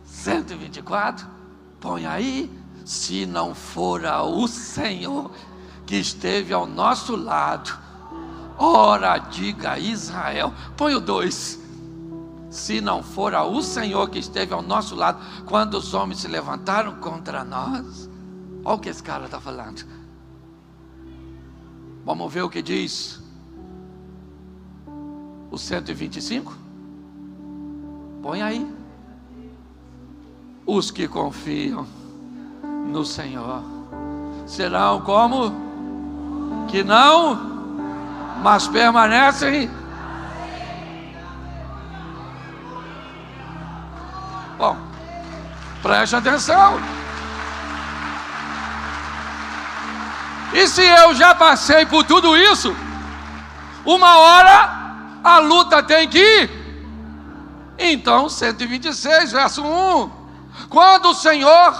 124. Põe aí. Se não fora o Senhor que esteve ao nosso lado, ora diga Israel. Põe o 2. Se não fora o Senhor que esteve ao nosso lado, quando os homens se levantaram contra nós. Olha o que esse cara está falando. Vamos ver o que diz o 125. Põe aí. Os que confiam no Senhor. Serão como que não, mas permanecem. Bom, preste atenção. E se eu já passei por tudo isso, uma hora a luta tem que ir. Então, 126, verso 1. Quando o Senhor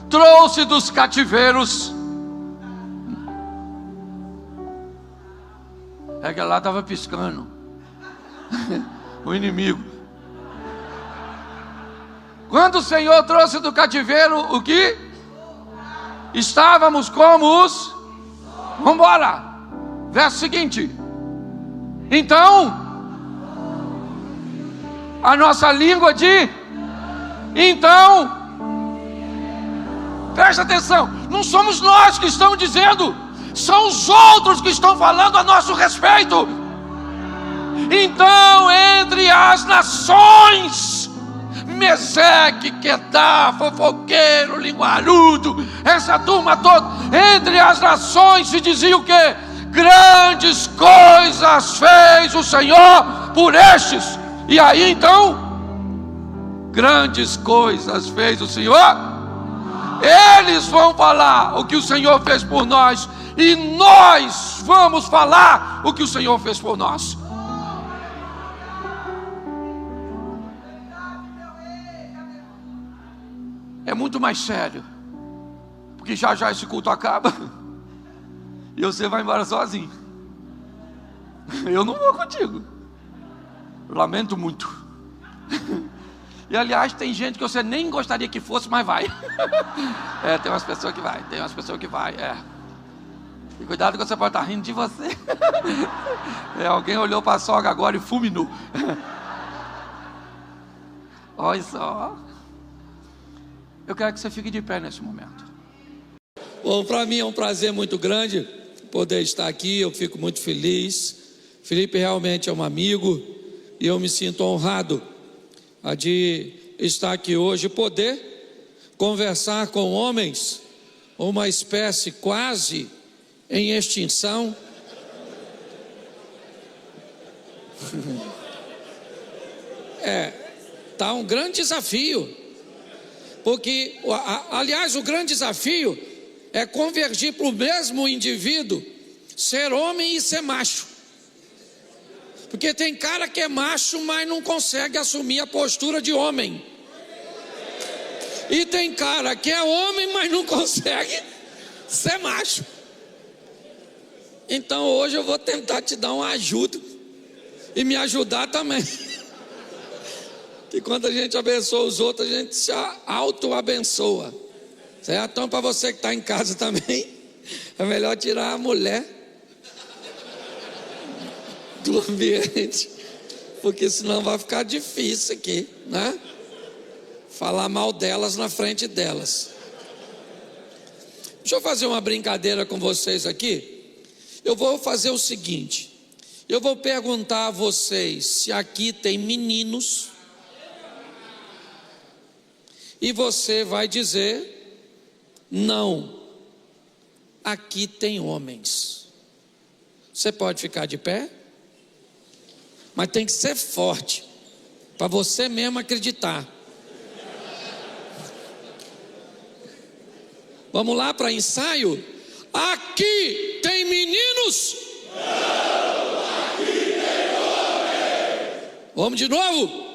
trouxe dos cativeiros, é que lá estava piscando o inimigo. Quando o Senhor trouxe do cativeiro o que? Estávamos como os... Vamos embora. Verso seguinte. Então, a nossa língua de... Então, presta atenção, não somos nós que estamos dizendo, são os outros que estão falando a nosso respeito. Então, entre as nações, Meseque, Quedar, fofoqueiro, linguarudo, essa turma toda, entre as nações se dizia o quê? Grandes coisas fez o Senhor por estes. E aí então, grandes coisas fez o Senhor. Eles vão falar o que o Senhor fez por nós, e nós vamos falar o que o Senhor fez por nós. É muito mais sério, porque já já esse culto acaba e você vai embora sozinho. Eu não vou contigo, lamento muito. E aliás, tem gente que você nem gostaria que fosse, mas vai. Tem umas pessoas que vai, tem umas pessoas que vai. E cuidado que você pode estar rindo de você. Alguém olhou para a sogra agora e fulminou. Olha só. Eu quero que você fique de pé nesse momento. Bom, para mim é um prazer muito grande poder estar aqui. Eu fico muito feliz. Felipe realmente é um amigo e eu me sinto honrado de estar aqui hoje, poder conversar com homens, uma espécie quase em extinção. Tá um grande desafio. Porque, aliás, o grande desafio é convergir para o mesmo indivíduo ser homem e ser macho. Porque tem cara que é macho, mas não consegue assumir a postura de homem. E tem cara que é homem, mas não consegue ser macho. Então hoje eu vou tentar te dar uma ajuda e me ajudar também. Que quando a gente abençoa os outros, a gente se auto-abençoa, certo? Então, para você que está em casa também, é melhor tirar a mulher do ambiente, porque senão vai ficar difícil aqui, né? Falar mal delas na frente delas. Deixa eu fazer uma brincadeira com vocês aqui. Eu vou fazer o seguinte: eu vou perguntar a vocês se aqui tem meninos, e você vai dizer: não, aqui tem homens. Você pode ficar de pé, mas tem que ser forte, para você mesmo acreditar. Vamos lá para ensaio? Aqui tem meninos? Não, aqui tem homens. Vamos de novo?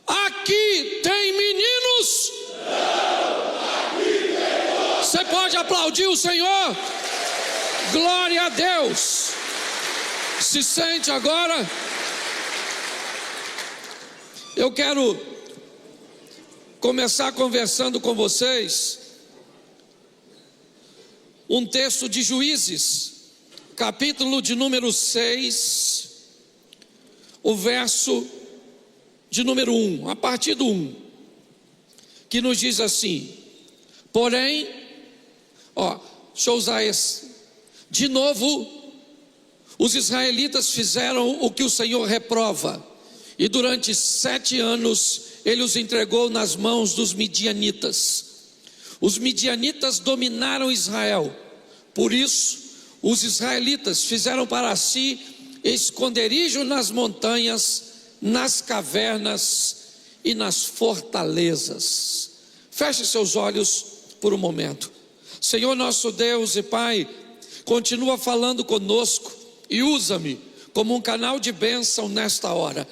Aqui tem meninos? Não, aqui tem homens. Você pode aplaudir o Senhor? Glória a Deus. Se sente agora. Eu quero começar conversando com vocês um texto de Juízes, capítulo de número 6, o verso de número 1, a partir do 1, que nos diz assim: porém, deixa eu usar esse, de novo, os israelitas fizeram o que o Senhor reprova, e durante 7 anos ele os entregou nas mãos dos midianitas. os midianitas dominaram Israel. Por isso, os israelitas fizeram para si esconderijo nas montanhas, nas cavernas e nas fortalezas. Feche seus olhos por um momento. Senhor nosso Deus e Pai, continua falando conosco e usa-me como um canal de bênção nesta hora,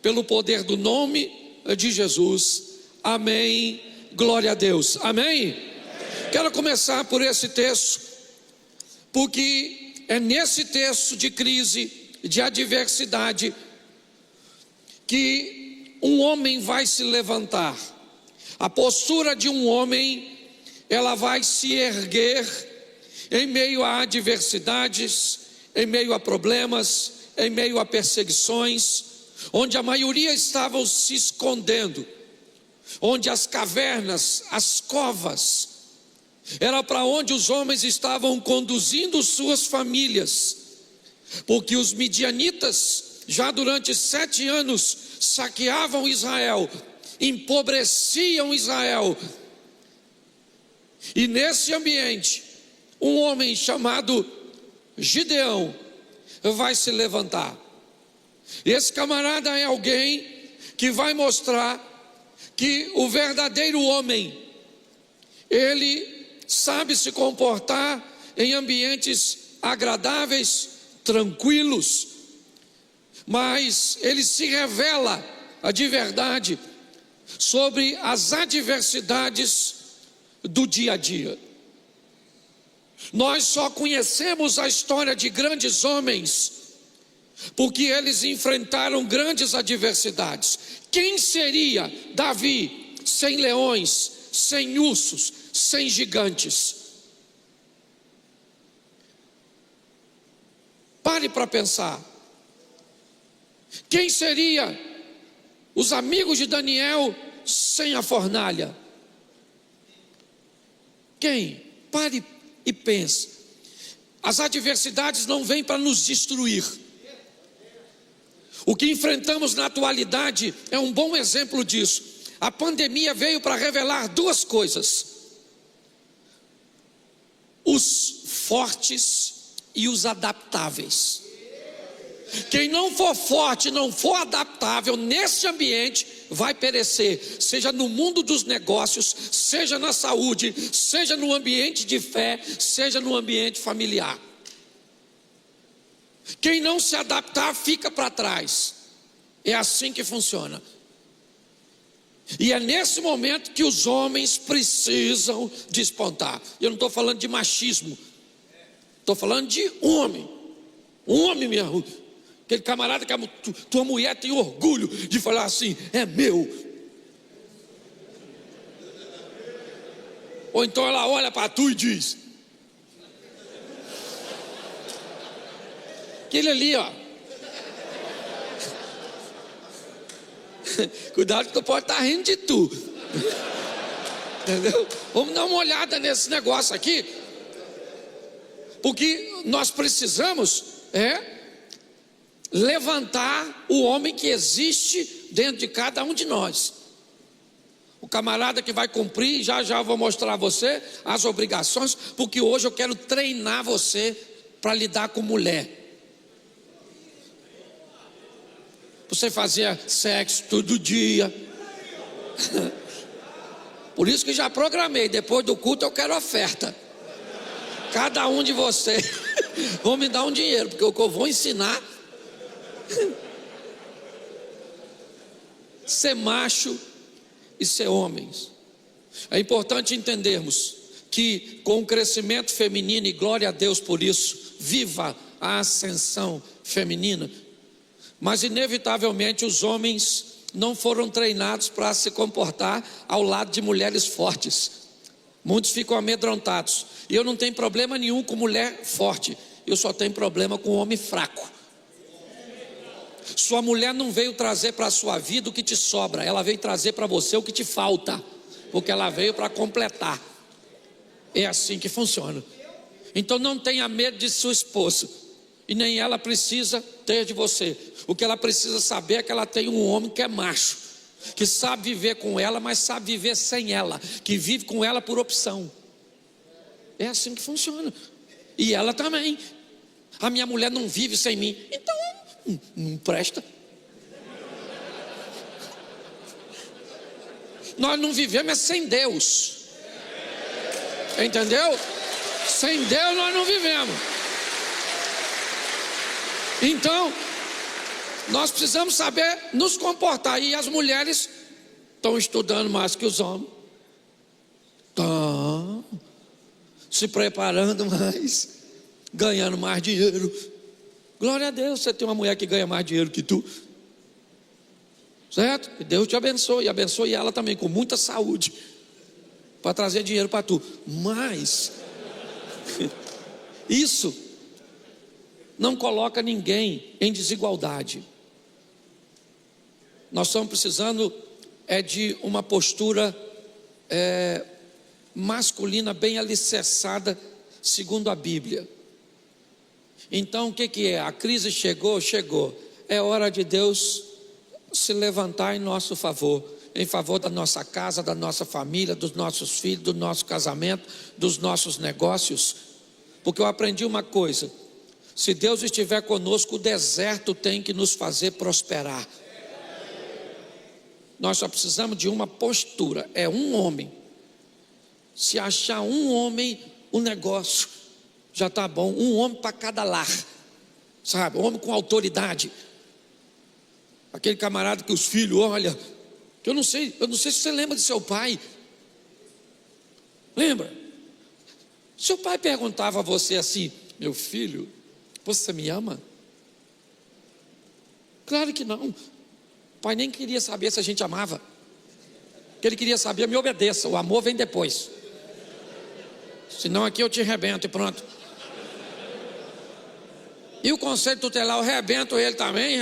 pelo poder do nome de Jesus. Amém. Glória a Deus. Amém? Quero começar por esse texto, porque é nesse texto de crise, de adversidade, que um homem vai se levantar. A postura de um homem, ela vai se erguer em meio a adversidades, em meio a problemas, em meio a perseguições, onde a maioria estavam se escondendo, onde as cavernas, as covas, era para onde os homens estavam conduzindo suas famílias, porque os midianitas, já durante 7 anos, saqueavam Israel, empobreciam Israel, e nesse ambiente, um homem chamado Gideão vai se levantar. Esse camarada é alguém que vai mostrar que o verdadeiro homem, ele sabe se comportar em ambientes agradáveis, tranquilos, mas ele se revela de verdade sobre as adversidades do dia a dia. Nós só conhecemos a história de grandes homens porque eles enfrentaram grandes adversidades. Quem seria Davi sem leões, sem ursos, sem gigantes? Pare para pensar. Quem seria os amigos de Daniel sem a fornalha? Quem? Pare e pense. As adversidades não vêm para nos destruir. O que enfrentamos na atualidade é um bom exemplo disso. A pandemia veio para revelar 2 coisas: os fortes e os adaptáveis. Quem não for forte, não for adaptável nesse ambiente, vai perecer, seja no mundo dos negócios, seja na saúde, seja no ambiente de fé, seja no ambiente familiar. Quem não se adaptar fica para trás. É assim que funciona. E é nesse momento que os homens precisam despontar. Eu não estou falando de machismo, estou falando de homem. Um homem mesmo. Aquele camarada que a tua mulher tem orgulho de falar assim: é meu. Ou então ela olha para tu e diz: aquele ali, ó. Cuidado que tu pode estar rindo de tu. Entendeu? Vamos dar uma olhada nesse negócio aqui. Porque nós precisamos levantar o homem que existe dentro de cada um de nós. O camarada que vai cumprir, já eu vou mostrar a você as obrigações, porque hoje eu quero treinar você para lidar com mulher. Você fazia sexo todo dia. Por isso que já programei, depois do culto eu quero oferta. Cada um de vocês vão me dar um dinheiro, porque o que eu vou ensinar ser macho e ser homens. É importante entendermos que com o crescimento feminino, e glória a Deus por isso, viva a ascensão feminina, mas inevitavelmente os homens não foram treinados para se comportar ao lado de mulheres fortes. Muitos ficam amedrontados, e eu não tenho problema nenhum com mulher forte, eu só tenho problema com homem fraco. Sua mulher não veio trazer para a sua vida o que te sobra, ela veio trazer para você o que te falta, porque ela veio para completar. É assim que funciona. Então não tenha medo de sua esposa, e nem ela precisa ter de você. O que ela precisa saber é que ela tem um homem que é macho, que sabe viver com ela, mas sabe viver sem ela, que vive com ela por opção. É assim que funciona. E ela também. A minha mulher não vive sem mim, então não presta. Nós não vivemos sem Deus. Entendeu? Sem Deus nós não vivemos. Então, nós precisamos saber nos comportar. E as mulheres estão estudando mais que os homens. Estão se preparando mais, ganhando mais dinheiro. Glória a Deus, você tem uma mulher que ganha mais dinheiro que tu. Certo? E Deus te abençoe, e abençoe ela também com muita saúde, para trazer dinheiro para tu. Mas isso não coloca ninguém em desigualdade. Nós estamos precisando de uma postura masculina bem alicerçada, segundo a Bíblia. Então o que é? A crise chegou. É hora de Deus se levantar em nosso favor, em favor da nossa casa, da nossa família, dos nossos filhos, do nosso casamento, dos nossos negócios. Porque eu aprendi uma coisa: se Deus estiver conosco, o deserto tem que nos fazer prosperar. Nós só precisamos de uma postura, é um homem. Se achar um homem, o negócio já está bom. Um homem para cada lar, sabe? Um homem com autoridade. Aquele camarada que os filhos olham, que eu não sei se você lembra de seu pai. Lembra? Seu pai perguntava a você assim: meu filho, você me ama? Claro que não. O pai nem queria saber se a gente amava. O que ele queria saber: me obedeça, o amor vem depois. Senão aqui eu te arrebento e pronto. E o conselho tutelar, eu arrebento ele também,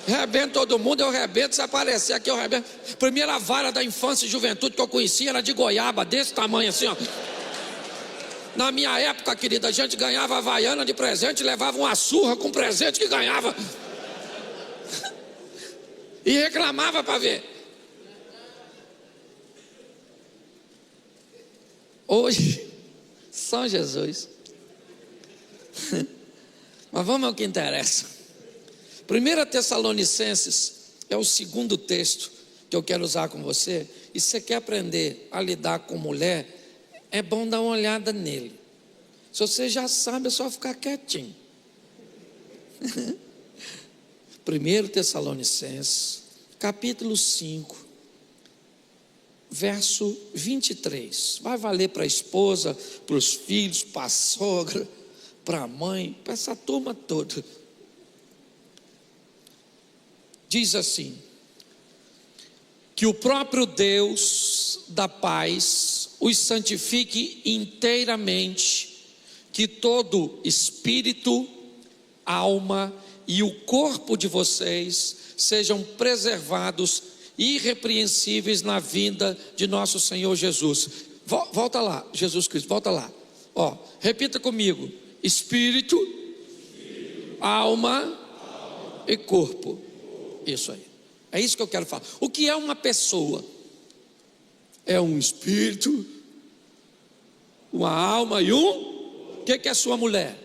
arrebento todo mundo, eu arrebento. Se aparecer aqui eu arrebento. Primeira vara da infância e juventude que eu conhecia era de goiaba, desse tamanho assim, ó. Na minha época, querida, a gente ganhava havaiana de presente, levava uma surra com presente que ganhava e reclamava para ver. Hoje, São Jesus. Mas vamos ao que interessa. 1 Tessalonicenses é o segundo texto que eu quero usar com você. E se você quer aprender a lidar com mulher, é bom dar uma olhada nele. Se você já sabe, é só ficar quietinho. 1 Tessalonicenses, capítulo 5, verso 23. Vai valer para a esposa, para os filhos, para a sogra, para a mãe, para essa turma toda. Diz assim: que o próprio Deus da paz os santifique inteiramente, que todo espírito, alma e o corpo de vocês sejam preservados irrepreensíveis na vinda de nosso Senhor Jesus. Volta lá, Jesus Cristo, volta lá. Ó, repita comigo: espírito, alma e corpo. Isso aí. É isso que eu quero falar. O que é uma pessoa? É um espírito, uma alma e o que é sua mulher?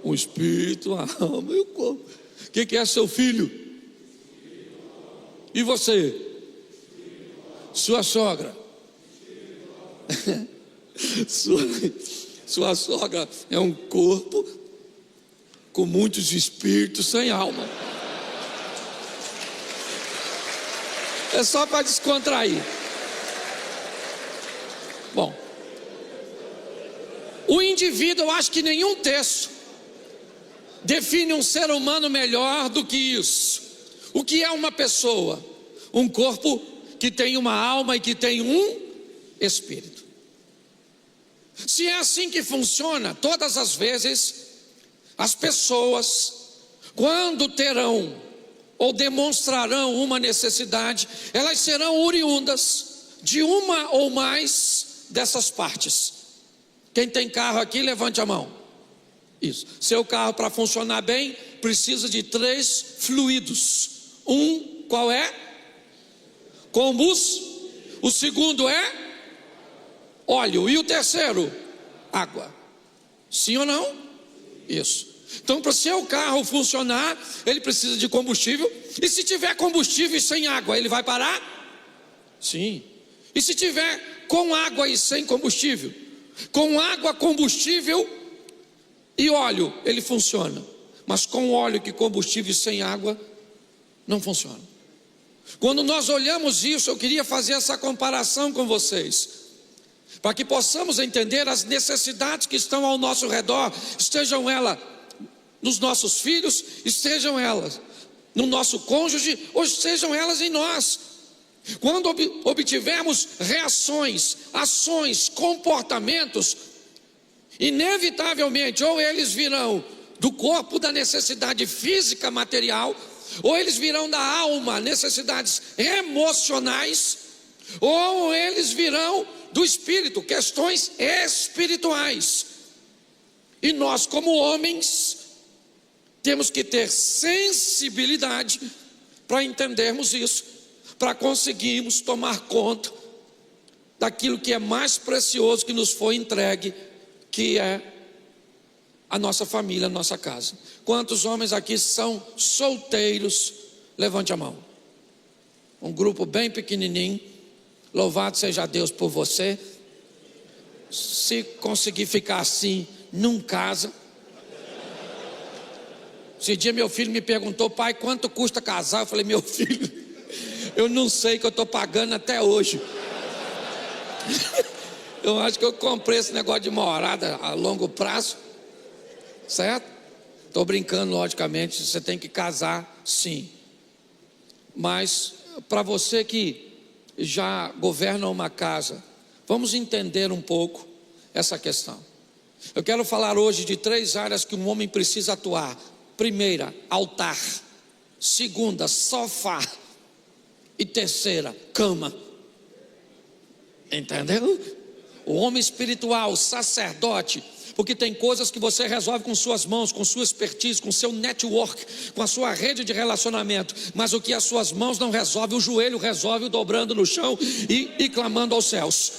Um espírito, uma alma e o corpo. O que é seu filho? E você? Sua sogra? Sua sogra é um corpo com muitos espíritos sem alma. É só para descontrair. Bom, o indivíduo, eu acho que nenhum texto define um ser humano melhor do que isso. O que é uma pessoa? Um corpo que tem uma alma e que tem um espírito. Se é assim que funciona, todas as vezes as pessoas, quando terão ou demonstrarão uma necessidade, elas serão oriundas de uma ou mais dessas partes. Quem tem carro aqui, levante a mão. Isso. Seu carro, para funcionar bem, precisa de 3 fluidos. Qual é? O segundo é óleo. E o terceiro? Água. Sim ou não? Isso. Então, para o seu carro funcionar, ele precisa de combustível. E se tiver combustível e sem água, ele vai parar? Sim. E se tiver com água e sem combustível? Com água, combustível e óleo, ele funciona. Mas com óleo e combustível e sem água, não funciona. Quando nós olhamos isso, eu queria fazer essa comparação com vocês, para que possamos entender as necessidades que estão ao nosso redor, estejam elas nos nossos filhos, estejam elas no nosso cônjuge, ou estejam elas em nós. Quando obtivermos reações, ações, comportamentos, inevitavelmente, ou eles virão do corpo da necessidade física material, ou eles virão da alma, necessidades emocionais, ou eles virão do espírito, questões espirituais. E nós, como homens, temos que ter sensibilidade para entendermos isso, para conseguirmos tomar conta daquilo que é mais precioso que nos foi entregue, que é a nossa família, a nossa casa. Quantos homens aqui são solteiros? Levante a mão. Um grupo bem pequenininho. Louvado seja Deus por você. Se conseguir ficar assim, não casa. Esse dia meu filho me perguntou: pai, quanto custa casar? Eu falei: meu filho, eu não sei, que eu estou pagando até hoje. Eu acho que eu comprei esse negócio de morada a longo prazo. Certo? Estou brincando, logicamente. Você tem que casar, sim. Mas para você que já governa uma casa, vamos entender um pouco essa questão. Eu quero falar hoje de 3 áreas que um homem precisa atuar. Primeira, altar. Segunda, sofá. E terceira, cama. Entendeu? O homem espiritual, o sacerdote, porque tem coisas que você resolve com suas mãos, com sua expertise, com seu network, com a sua rede de relacionamento. Mas o que as suas mãos não resolvem, o joelho resolve dobrando no chão e clamando aos céus.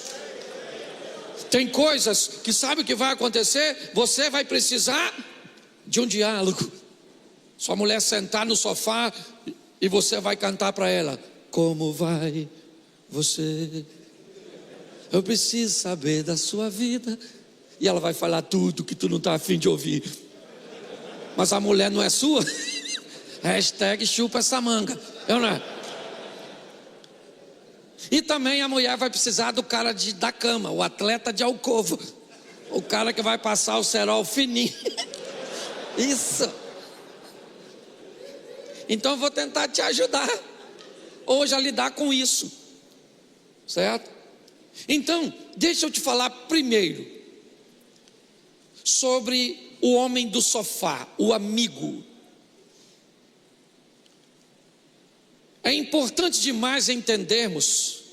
Tem coisas que sabe o que vai acontecer? Você vai precisar de um diálogo. Sua mulher sentar no sofá e você vai cantar para ela: como vai você? Eu preciso saber da sua vida. E ela vai falar tudo que tu não está afim de ouvir. Mas a mulher não é sua? Hashtag chupa essa manga. Eu não é? E também a mulher vai precisar do cara da cama, o atleta de alcova, o cara que vai passar o cerol fininho. Isso. Então eu vou tentar te ajudar hoje a lidar com isso. Certo? Então, deixa eu te falar primeiro sobre o homem do sofá, o amigo. É importante demais entendermos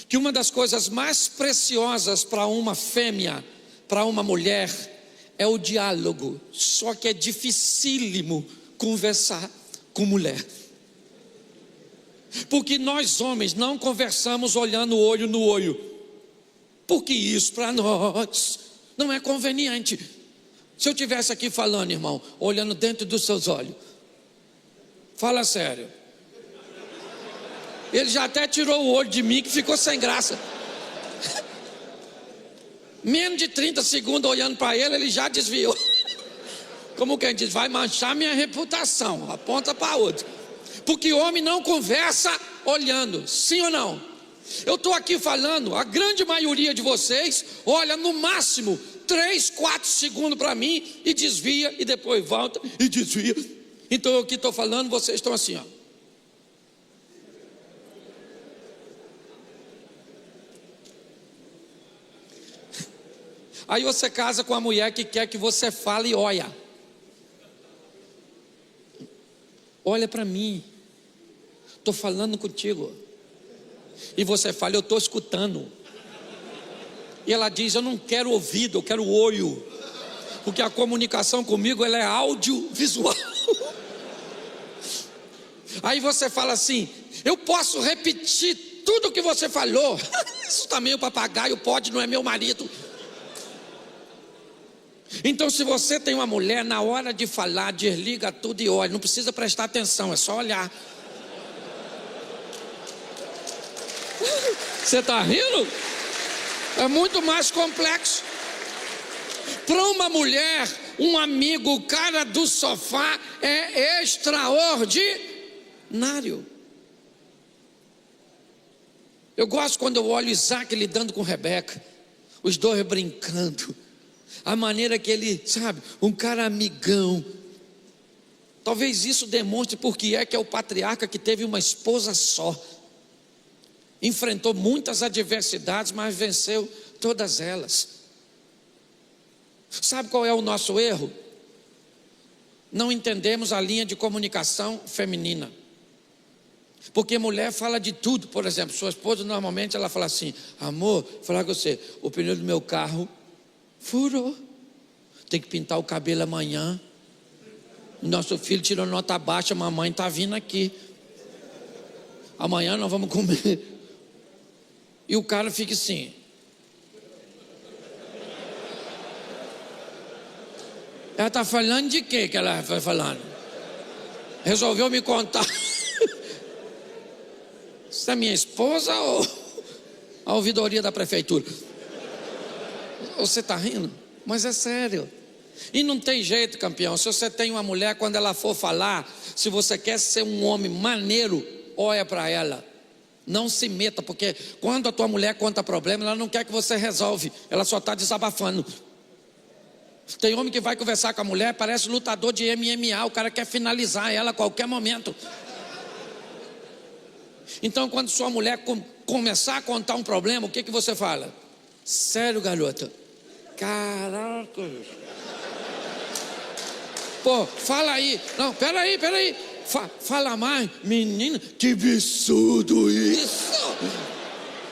que uma das coisas mais preciosas para uma fêmea, para uma mulher, é o diálogo. Só que é dificílimo conversar com mulher, porque nós homens não conversamos olhando olho no olho, porque isso para nós não é conveniente. Se eu estivesse aqui falando, irmão, olhando dentro dos seus olhos, fala sério, ele já até tirou o olho de mim, que ficou sem graça. Menos de 30 segundos olhando para ele, ele já desviou. Como quem diz, vai manchar minha reputação, aponta para outro. Porque o homem não conversa olhando, sim ou não? Eu estou aqui falando, a grande maioria de vocês olha no máximo 3, 4 segundos para mim e desvia, e depois volta e desvia. Então eu que estou falando, vocês estão assim, ó. Aí você casa com a mulher que quer que você fale e olha. Olha para mim, estou falando contigo. E você fala, eu estou escutando. E ela diz, eu não quero ouvido, eu quero olho. Porque a comunicação comigo, ela é audiovisual. Aí você fala assim: eu posso repetir tudo o que você falou. Isso também o papagaio pode, não é meu marido. Então, se você tem uma mulher, na hora de falar, desliga tudo e olha. Não precisa prestar atenção, é só olhar. Você está rindo? É muito mais complexo. Para uma mulher, um amigo, o cara do sofá é extraordinário. Eu gosto quando eu olho Isaac lidando com Rebeca, os dois brincando, a maneira que ele, sabe, um cara amigão. Talvez isso demonstre porque é que é o patriarca que teve uma esposa só, enfrentou muitas adversidades, mas venceu todas elas. Sabe qual é o nosso erro? Não entendemos a linha de comunicação feminina. Porque mulher fala de tudo. Por exemplo, sua esposa normalmente ela fala assim: amor, vou falar com você, o pneu do meu carro furou, tem que pintar o cabelo amanhã. Nosso filho tirou nota baixa, mamãe está vindo aqui, amanhã nós vamos comer. E o cara fica assim. Ela está falando de quê que ela vai falando? Resolveu me contar. Isso é minha esposa ou a ouvidoria da prefeitura? Você está rindo? Mas é sério. E não tem jeito, campeão. Se você tem uma mulher, quando ela for falar, se você quer ser um homem maneiro, olha para ela. Não se meta, porque quando a tua mulher conta problema, ela não quer que você resolve, ela só está desabafando. Tem homem que vai conversar com a mulher, parece lutador de MMA, o cara quer finalizar ela a qualquer momento. Então, quando sua mulher começar a contar um problema, o que você fala? Sério, garota? Caraca. Pô, fala aí. Não, peraí. Fala mais. Menina, que absurdo isso.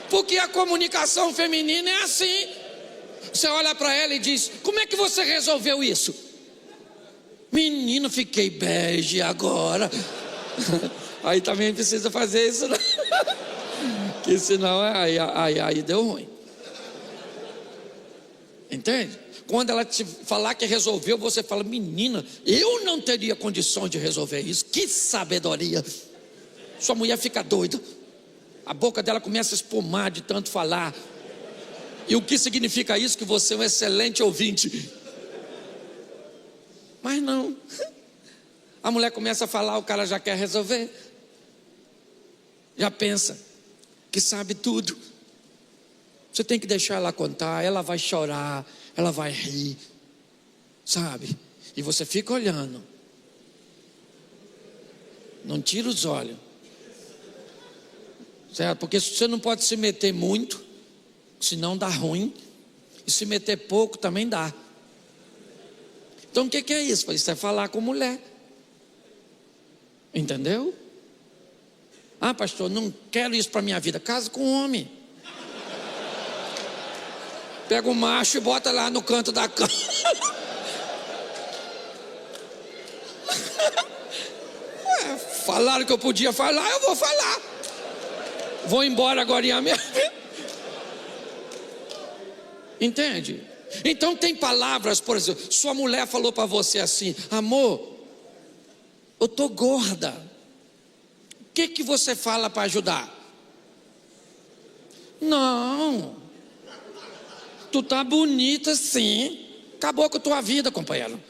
Porque a comunicação feminina é assim. Você olha para ela e diz: como é que você resolveu isso? Menino, fiquei bege agora. Aí também precisa fazer isso, né? Que senão aí deu ruim. Entende? Quando ela te falar que resolveu, você fala: menina, eu não teria condições de resolver isso. Que sabedoria. Sua mulher fica doida, a boca dela começa a espumar de tanto falar. E o que significa isso? Que você é um excelente ouvinte. Mas não. A mulher começa a falar, o cara já quer resolver. Já pensa que sabe tudo. Você tem que deixar ela contar. Ela vai chorar, ela vai rir, sabe? E você fica olhando. Não tira os olhos, certo? Porque você não pode se meter muito, senão dá ruim. E se meter pouco também dá. Então o que é isso? Isso é falar com mulher. Entendeu? Ah, pastor, não quero isso para minha vida. Casa com um homem. Pega o macho e bota lá no canto da cama. Falaram que eu podia falar, eu vou falar. Vou embora agora mesmo. Entende? Então tem palavras, por exemplo, sua mulher falou para você assim: amor, eu tô gorda. O que você fala para ajudar? Não, tu tá bonita sim. Acabou com a tua vida, companheiro.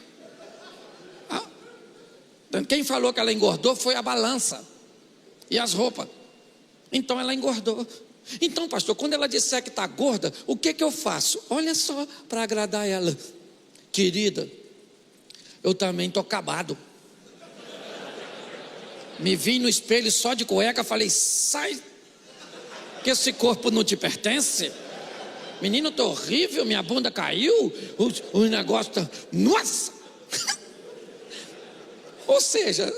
Quem falou que ela engordou foi a balança e as roupas. Então ela engordou. Então, pastor, quando ela disser que está gorda, o que eu faço? Olha só, para agradar ela: querida, eu também estou acabado. Me vi no espelho só de cueca, falei: sai, que esse corpo não te pertence. Menino, tô horrível, minha bunda caiu, o negócio tá... Nossa! Ou seja,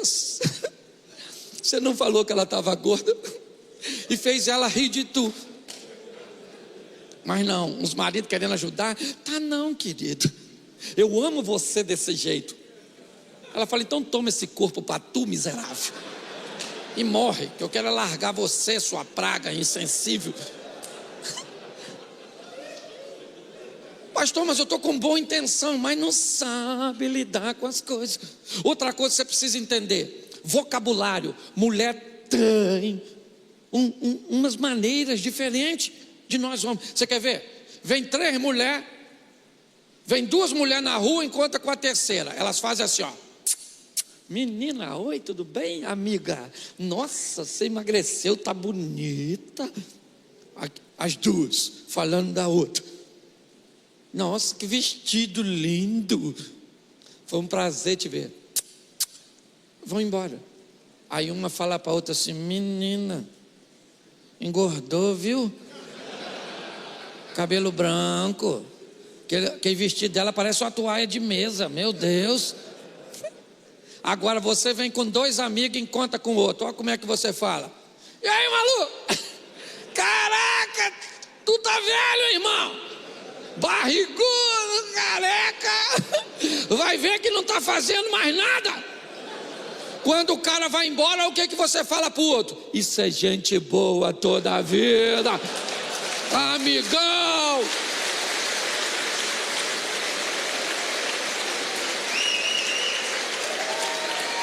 você não falou que ela estava gorda e fez ela rir de tu. Mas não, os maridos querendo ajudar. Tá não, querido, eu amo você desse jeito. Ela fala: então toma esse corpo para tu, miserável. e morre, que eu quero largar você, sua praga insensível. Pastor, mas eu estou com boa intenção, mas não sabe lidar com as coisas. Outra coisa que você precisa entender: vocabulário. Mulher tem umas maneiras diferentes de nós homens. Você quer ver? Vem 3 mulheres, vem 2 mulheres na rua, encontra com a terceira. Elas fazem assim, ó. Menina, oi, tudo bem, amiga? Nossa, você emagreceu, tá bonita. As 2 falando da outra. Nossa, que vestido lindo. Foi um prazer te ver. Vão embora. Aí uma fala para a outra assim: menina, engordou, viu? Cabelo branco. Aquele vestido dela parece uma toalha de mesa. Meu Deus. Agora você vem com 2 amigos e encontra com o outro. Olha como é que você fala. E aí, Malu? Caraca, tu tá velho, irmão. Barrigudo, careca. Vai ver que não tá fazendo mais nada. Quando o cara vai embora, o que você fala pro outro? Isso é gente boa toda a vida. Amigão.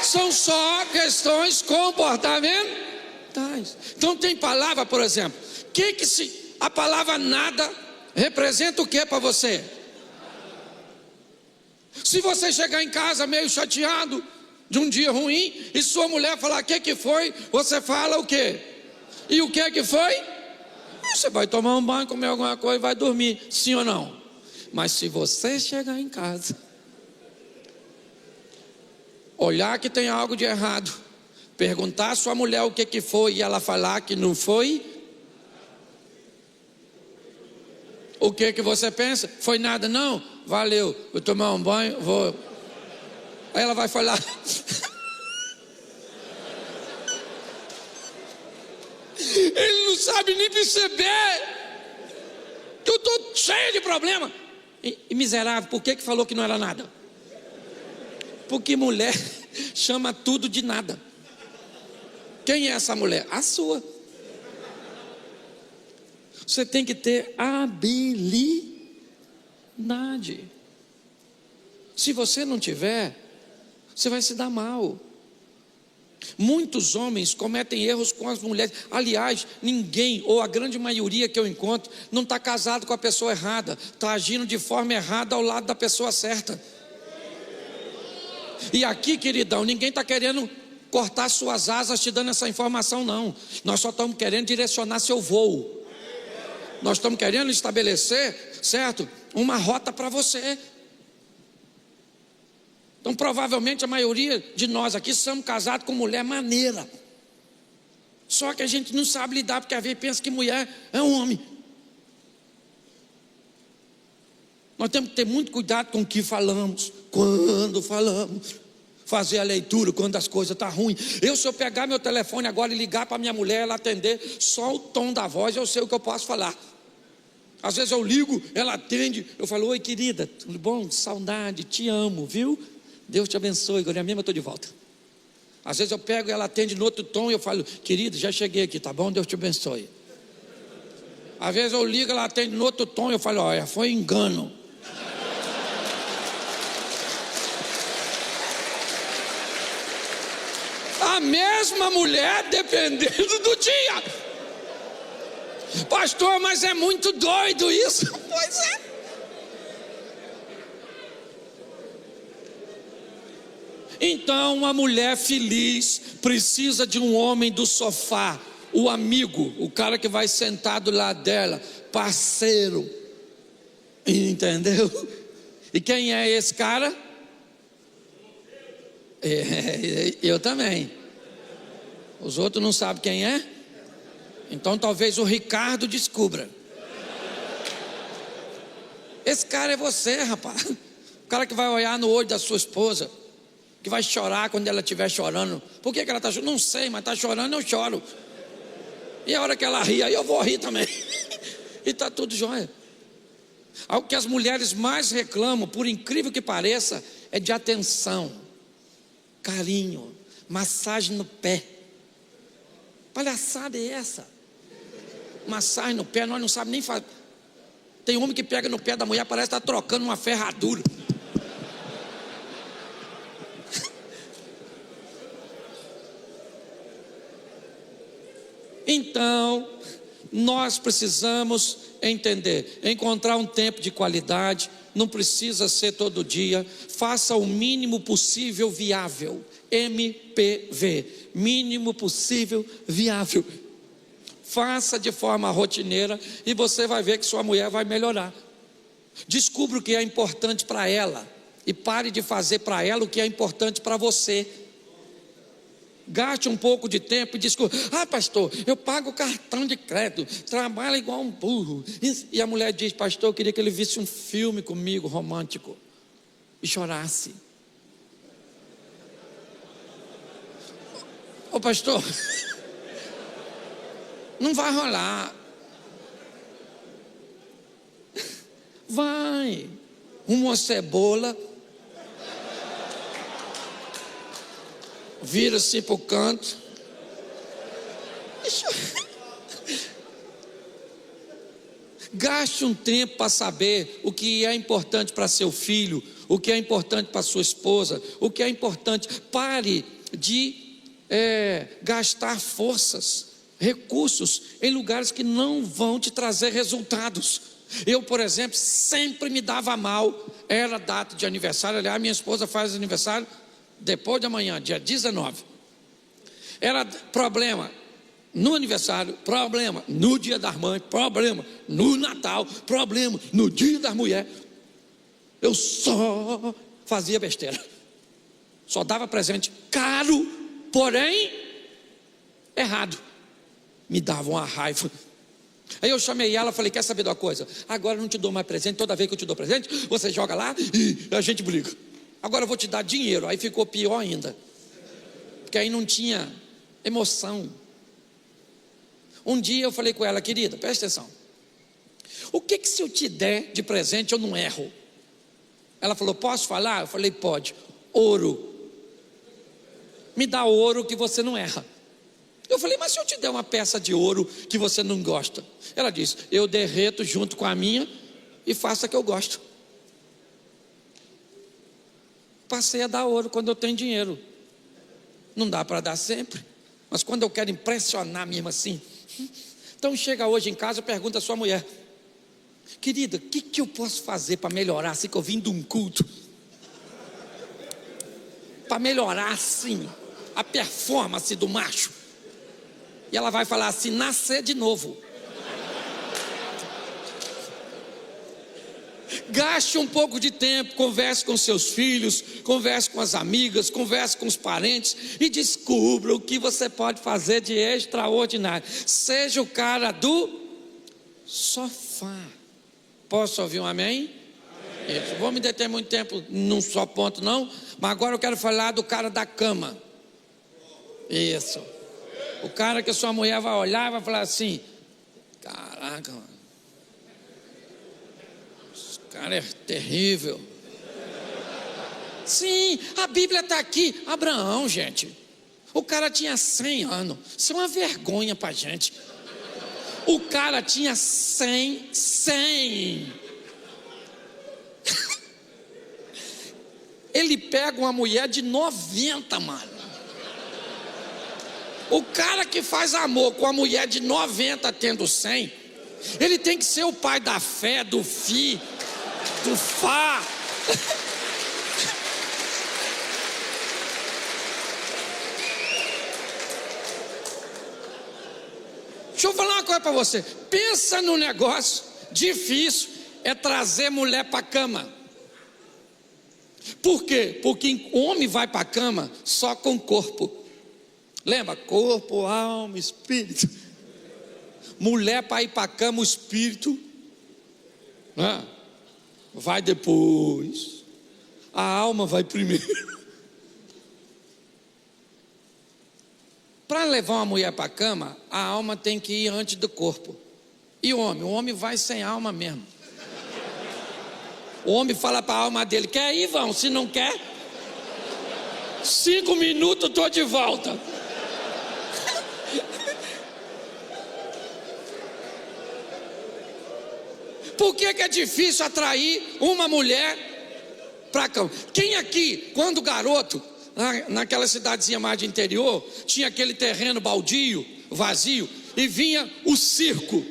São só questões comportamentais. Então tem palavra, por exemplo, a palavra nada representa o que para você? Se você chegar em casa meio chateado de um dia ruim e sua mulher falar o que foi, você fala o quê? E o que foi? Você vai tomar um banho, comer alguma coisa e vai dormir, sim ou não? Mas se você chegar em casa, olhar que tem algo de errado, perguntar à sua mulher o que foi e ela falar que não foi, o que você pensa? Foi nada não? Valeu, vou tomar um banho, vou. Aí ela vai falar. Ele não sabe nem perceber que eu estou cheio de problema. E miserável, por que falou que não era nada? Porque mulher chama tudo de nada. Quem é essa mulher? A sua. Você tem que ter habilidade. Se você não tiver, você vai se dar mal. Muitos homens cometem erros com as mulheres. Aliás, ninguém, ou a grande maioria que eu encontro, não está casado com a pessoa errada, está agindo de forma errada ao lado da pessoa certa. E aqui, queridão, ninguém está querendo cortar suas asas te dando essa informação, não. Nós só estamos querendo direcionar seu voo. Nós estamos querendo estabelecer, certo, uma rota para você. Então, provavelmente a maioria de nós aqui somos casados com mulher maneira. Só que a gente não sabe lidar, porque às vezes pensa que mulher é um homem. Nós temos que ter muito cuidado com o que falamos, quando falamos, fazer a leitura quando as coisas estão ruins. Se eu pegar meu telefone agora e ligar para minha mulher, ela atender, só o tom da voz eu sei o que eu posso falar. Às vezes eu ligo, ela atende, eu falo: oi querida, tudo bom? Saudade, te amo, viu? Deus te abençoe, agora mesmo eu estou de volta. Às vezes eu pego e ela atende no outro tom e eu falo: querida, já cheguei aqui, tá bom? Deus te abençoe. Às vezes eu ligo, ela atende no outro tom e eu falo: olha, foi engano. A mesma mulher dependendo do dia. Pastor, mas é muito doido isso. Pois é. Então, uma mulher feliz precisa de um homem do sofá, o amigo, o cara que vai sentar do lado dela, parceiro. Entendeu? E quem é esse cara? Eu também. Os outros não sabem quem é? Então talvez o Ricardo descubra. Esse cara é você, rapaz. O cara que vai olhar no olho da sua esposa, que vai chorar quando ela estiver chorando. Por que ela está chorando? Não sei, mas está chorando, eu choro. E a hora que ela ri, aí eu vou rir também. E está tudo jóia. Algo que as mulheres mais reclamam, por incrível que pareça, é de atenção, carinho, massagem no pé. Palhaçada é essa? Massagem no pé, nós não sabemos nem fazer. Tem homem que pega no pé da mulher, parece que está trocando uma ferradura. Então, nós precisamos entender, encontrar um tempo de qualidade, não precisa ser todo dia, faça o mínimo possível viável, MPV, mínimo possível viável. Faça de forma rotineira e você vai ver que sua mulher vai melhorar. Descubra o que é importante para ela e pare de fazer para ela o que é importante para você. Gaste um pouco de tempo e descubra: ah, pastor, eu pago cartão de crédito, trabalho igual um burro. E a mulher diz: pastor, eu queria que ele visse um filme comigo romântico e chorasse. Ô pastor, não vai rolar. Vai, uma cebola, vira-se para o canto. Gaste um tempo para saber o que é importante para seu filho, o que é importante para sua esposa, o que é importante. Pare de gastar forças, recursos em lugares que não vão te trazer resultados. Eu, por exemplo, sempre me dava mal. Era data de aniversário, aliás, minha esposa faz aniversário depois de amanhã, dia 19. Era problema no aniversário, problema no dia das mães, problema no Natal, problema no dia das mulheres. Eu só fazia besteira, só dava presente caro, porém errado. Me dava uma raiva. Aí eu chamei ela, falei: quer saber de uma coisa? Agora eu não te dou mais presente. Toda vez que eu te dou presente, você joga lá e a gente briga. Agora eu vou te dar dinheiro. Aí ficou pior ainda, porque aí não tinha emoção. Um dia eu falei com ela: querida, presta atenção, o que se eu te der de presente eu não erro? Ela falou: posso falar? Eu falei: pode. Ouro. Me dá ouro que você não erra. Eu falei: mas se eu te der uma peça de ouro que você não gosta? Ela disse: eu derreto junto com a minha e faço a que eu gosto. Passei a dar ouro quando eu tenho dinheiro. Não dá para dar sempre, mas quando eu quero impressionar mesmo assim. Então chega hoje em casa e pergunta à sua mulher: querida, o que eu posso fazer para melhorar assim que eu vim de um culto? Para melhorar assim a performance do macho. E ela vai falar assim: nascer de novo. Gaste um pouco de tempo, converse com seus filhos, converse com as amigas, converse com os parentes e descubra o que você pode fazer de extraordinário. Seja o cara do sofá. Posso ouvir um amém? Isso. Vou me deter muito tempo num só ponto não, mas agora eu quero falar do cara da cama. Isso. O cara que a sua mulher vai olhar e vai falar assim: caraca, mano, esse cara é terrível. Sim, a Bíblia está aqui. Abraão, gente, o cara tinha 100 anos. Isso é uma vergonha para a gente. O cara tinha 100. Ele pega uma mulher de 90, mano. O cara que faz amor com a mulher de 90 tendo 100, ele tem que ser o pai da fé, do fi, do fá. Deixa eu falar uma coisa para você. Pensa no negócio difícil, é trazer mulher para a cama. Por quê? Porque o homem vai para a cama só com o corpo. Lembra? Corpo, alma, espírito. Mulher para ir para a cama, o espírito vai depois. A alma vai primeiro. Para levar uma mulher para a cama, a alma tem que ir antes do corpo. E o homem vai sem alma mesmo. O homem fala para a alma dele: quer ir, vão? Se não quer, 5 minutos estou de volta. Por que é difícil atrair uma mulher para cá? Quem aqui, quando garoto, naquela cidadezinha mais de interior, tinha aquele terreno baldio, vazio, e vinha o circo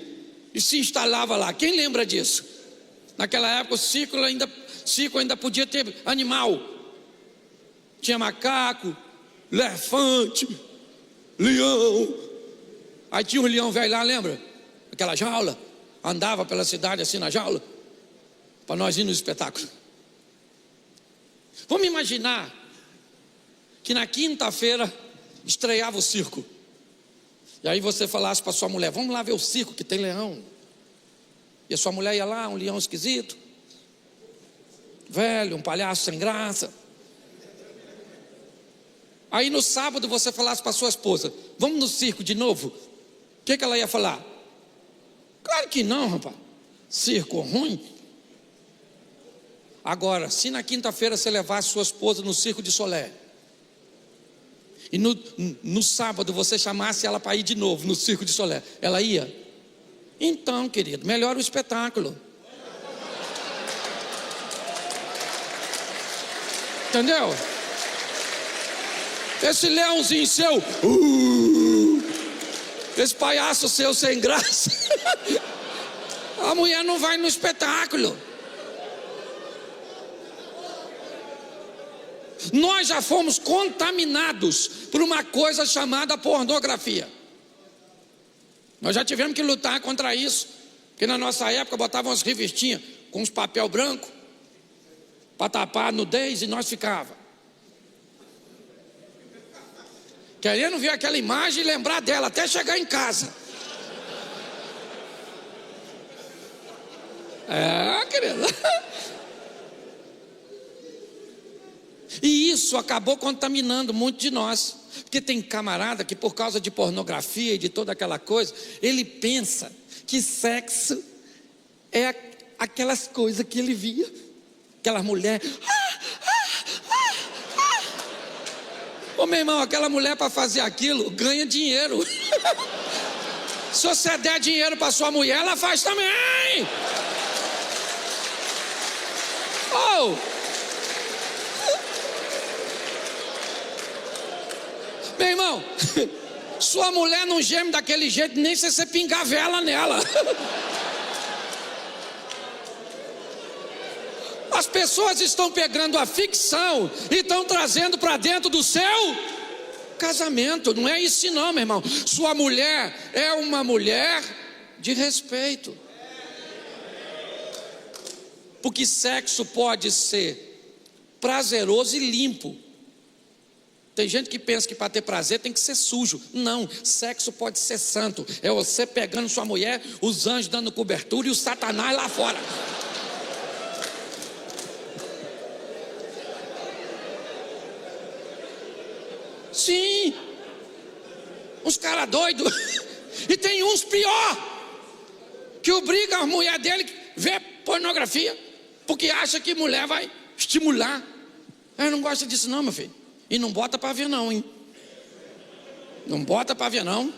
e se instalava lá? Quem lembra disso? Naquela época o circo ainda podia ter animal. Tinha macaco, elefante, leão. Aí tinha um leão velho lá, lembra? Aquela jaula, andava pela cidade assim na jaula, para nós ir no espetáculo. Vamos imaginar que na quinta-feira estreava o circo. E aí você falasse para sua mulher: vamos lá ver o circo que tem leão. E a sua mulher ia lá, um leão esquisito, velho, um palhaço sem graça. Aí no sábado você falasse para sua esposa: vamos no circo de novo. O que ela ia falar? Claro que não, rapaz. Circo ruim. Agora, se na quinta-feira você levasse sua esposa no Circo de Solé, e no sábado você chamasse ela para ir de novo no Circo de Solé, ela ia? Então, querido, melhora o espetáculo. Entendeu? Esse leãozinho seu, esse palhaço seu sem graça, a mulher não vai no espetáculo. Nós já fomos contaminados por uma coisa chamada pornografia. Nós já tivemos que lutar contra isso, porque na nossa época botavam umas revistinhas com uns papel branco para tapar a nudez, e nós ficava querendo ver aquela imagem e lembrar dela até chegar em casa. Querido. E isso acabou contaminando muito de nós, porque tem camarada que por causa de pornografia e de toda aquela coisa, ele pensa que sexo é aquelas coisas que ele via, aquela mulher. Ô meu irmão, aquela mulher para fazer aquilo ganha dinheiro. Se você der dinheiro para sua mulher, ela faz também. Meu irmão, sua mulher não geme daquele jeito nem se você pingar vela nela. As pessoas estão pegando a ficção e estão trazendo para dentro do seu casamento. Não é isso não, meu irmão. Sua mulher é uma mulher de respeito. Porque sexo pode ser prazeroso e limpo. Tem gente que pensa que para ter prazer tem que ser sujo. Não, sexo pode ser santo. É você pegando sua mulher, os anjos dando cobertura e o Satanás lá fora. Sim, uns caras doidos. E tem uns pior, que obrigam a mulher dele a ver pornografia, porque acha que mulher vai estimular. Eu não gosto disso não, meu filho. E não bota para ver não, hein? Não bota para ver não.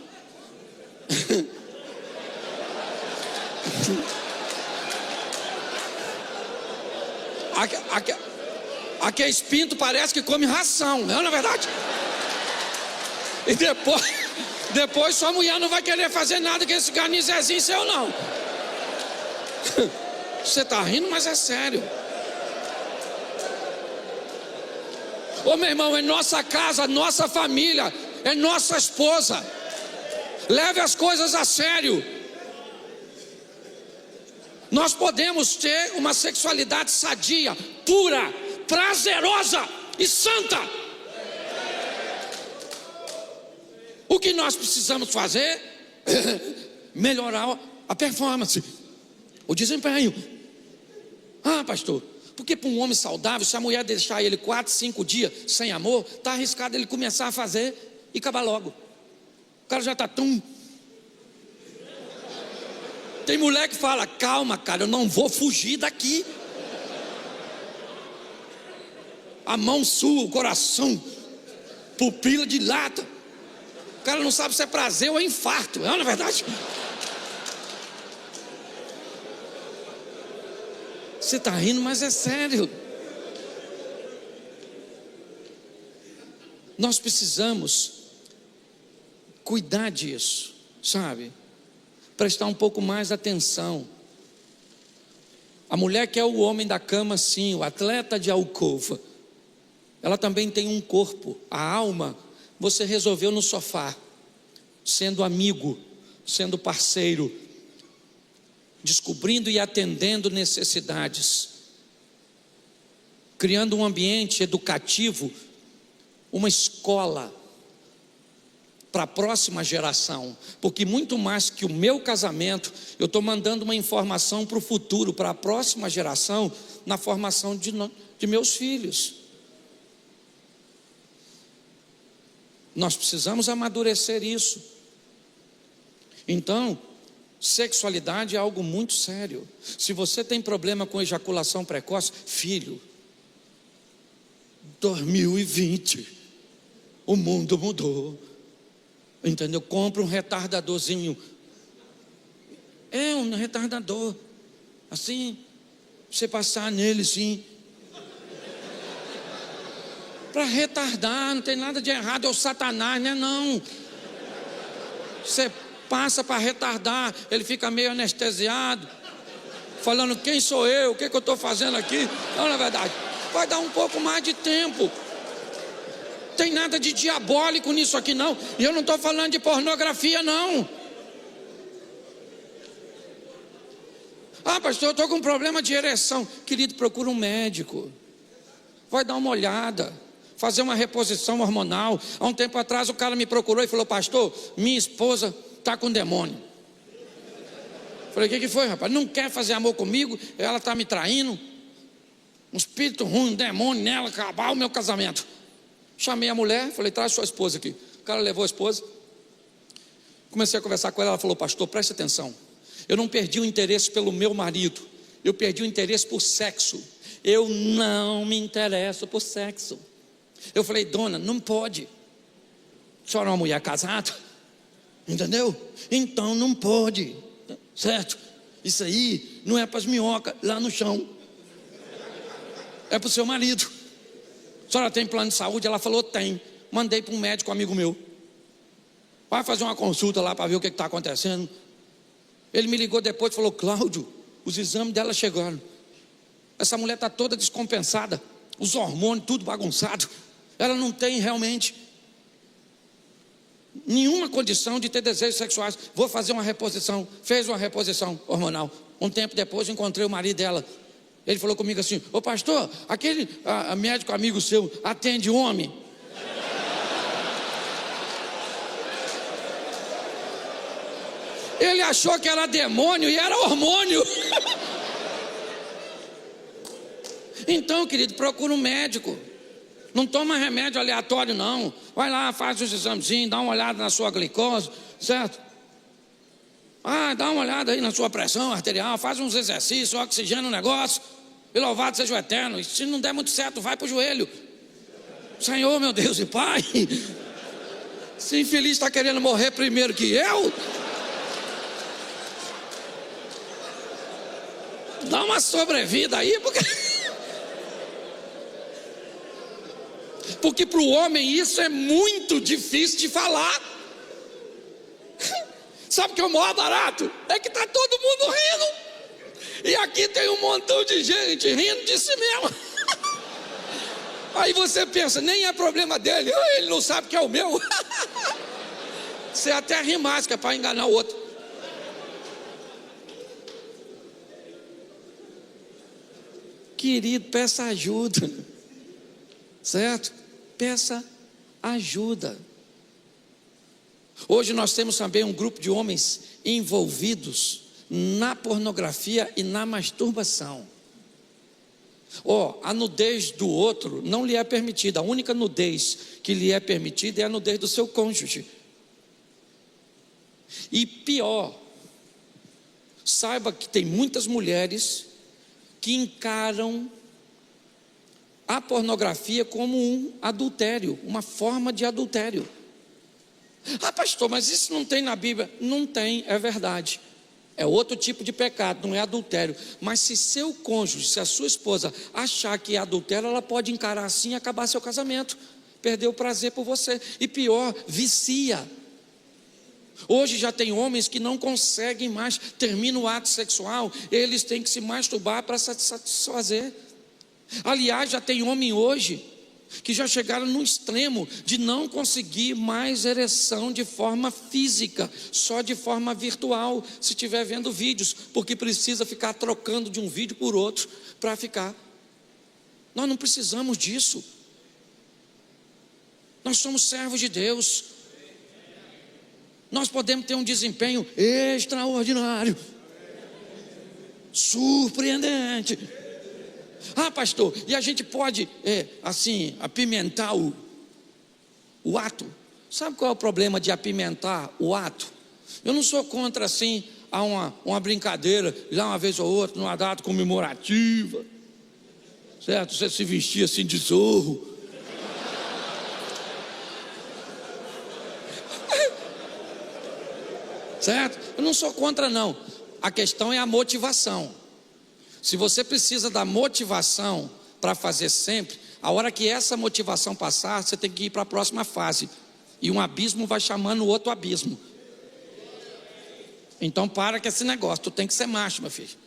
Aqui é espinto, parece que come ração, não é verdade? E depois sua mulher não vai querer fazer nada com esse garnizezinho seu não. Você está rindo, mas é sério. Ô meu irmão, é nossa casa, nossa família, é nossa esposa. Leve as coisas a sério. Nós podemos ter uma sexualidade sadia, pura, prazerosa e santa. O que nós precisamos fazer é melhorar a performance, o desempenho. Ah, pastor, porque para um homem saudável, se a mulher deixar ele 4, 5 dias sem amor, está arriscado ele começar a fazer e acabar logo. O cara já está tão... Tem mulher que fala: calma, cara, eu não vou fugir daqui. A mão sua, o coração, pupila de lata. O cara não sabe se é prazer ou é infarto, não é verdade? Você está rindo, mas é sério. Nós precisamos cuidar disso, sabe? Prestar um pouco mais atenção. A mulher que é o homem da cama, sim, o atleta de alcova, ela também tem um corpo. A alma, você resolveu no sofá, sendo amigo, sendo parceiro, descobrindo e atendendo necessidades, criando um ambiente educativo, uma escola para a próxima geração, porque muito mais que o meu casamento, eu estou mandando uma informação para o futuro, para a próxima geração, na formação de meus filhos. Nós precisamos amadurecer isso. Então, sexualidade é algo muito sério. Se você tem problema com ejaculação precoce, filho, 2020, o mundo mudou. Entendeu? Compra um retardadorzinho. É um retardador. Assim, você passar nele sim. Para retardar, não tem nada de errado, é o Satanás, né? Não. Você passa para retardar, ele fica meio anestesiado, falando: quem sou eu? O que eu estou fazendo aqui? Não, na verdade, vai dar um pouco mais de tempo. Tem nada de diabólico nisso aqui não. E eu não estou falando de pornografia não. Ah, pastor, eu estou com um problema de ereção. Querido, procura um médico. Vai dar uma olhada, fazer uma reposição hormonal. Há um tempo atrás o cara me procurou e falou: pastor, minha esposa está com demônio. Falei: o que foi, rapaz? Não quer fazer amor comigo, ela está me traindo. Um espírito ruim, um demônio nela, acabar o meu casamento. Chamei a mulher, falei: traz sua esposa aqui. O cara levou a esposa. Comecei a conversar com ela, ela falou: pastor, preste atenção. Eu não perdi o interesse pelo meu marido, eu perdi o interesse por sexo. Eu não me interesso por sexo. Eu falei: dona, não pode. A senhora é uma mulher casada, entendeu? Então não pode, certo? Isso aí não é para as minhocas lá no chão, é para o seu marido. A senhora tem plano de saúde? Ela falou: tem. Mandei para um médico amigo meu. Vai fazer uma consulta lá para ver o que está acontecendo. Ele me ligou depois e falou: Cláudio, os exames dela chegaram. Essa mulher está toda descompensada, os hormônios tudo bagunçado. Ela não tem realmente nenhuma condição de ter desejos sexuais. Vou fazer uma reposição. Fez uma reposição hormonal. Um tempo depois encontrei o marido dela. Ele falou comigo assim: ô pastor, aquele médico amigo seu atende homem? Ele achou que era demônio e era hormônio. Então, querido, procura um médico. Não toma remédio aleatório não. Vai lá, faz os examezinhos, dá uma olhada na sua glicose, certo? Dá uma olhada aí na sua pressão arterial, faz uns exercícios, oxigena o negócio, e louvado seja o Eterno. E se não der muito certo, vai para o joelho. Senhor, meu Deus e Pai, esse infeliz está querendo morrer primeiro que eu. Dá uma sobrevida aí, porque para o homem isso é muito difícil de falar. Sabe o que é o maior barato? É que está todo mundo rindo, e aqui tem um montão de gente rindo de si mesmo. Aí você pensa: nem é problema dele, ele não sabe que é o meu. Você até ri mais, que é para enganar o outro. Querido, peça ajuda, certo? Peça ajuda. Hoje nós temos também um grupo de homens envolvidos na pornografia e na masturbação. A nudez do outro não lhe é permitida. A única nudez que lhe é permitida é a nudez do seu cônjuge. E pior, saiba que tem muitas mulheres que encaram a pornografia como um adultério, uma forma de adultério. Pastor, mas isso não tem na Bíblia. Não tem, é verdade. É outro tipo de pecado, não é adultério. Mas se seu cônjuge, se a sua esposa achar que é adultério, ela pode encarar assim e acabar seu casamento, perder o prazer por você. E pior, vicia. Hoje já tem homens que não conseguem mais, termina o ato sexual, eles têm que se masturbar para satisfazer. Aliás, já tem homem hoje que já chegaram no extremo de não conseguir mais ereção de forma física, só de forma virtual, se estiver vendo vídeos, porque precisa ficar trocando de um vídeo por outro para ficar. Nós não precisamos disso. Nós somos servos de Deus. Nós podemos ter um desempenho extraordinário, surpreendente. Ah, pastor, e a gente pode, assim, apimentar o ato? Sabe qual é o problema de apimentar o ato? Eu não sou contra, assim, a uma brincadeira, já uma vez ou outra, numa data comemorativa, certo? Você se vestir assim de zorro. Certo? Eu não sou contra, não. A questão é a motivação. Se você precisa da motivação para fazer sempre, a hora que essa motivação passar, você tem que ir para a próxima fase. E um abismo vai chamando o outro abismo. Então para com esse negócio, tu tem que ser macho, meu filho.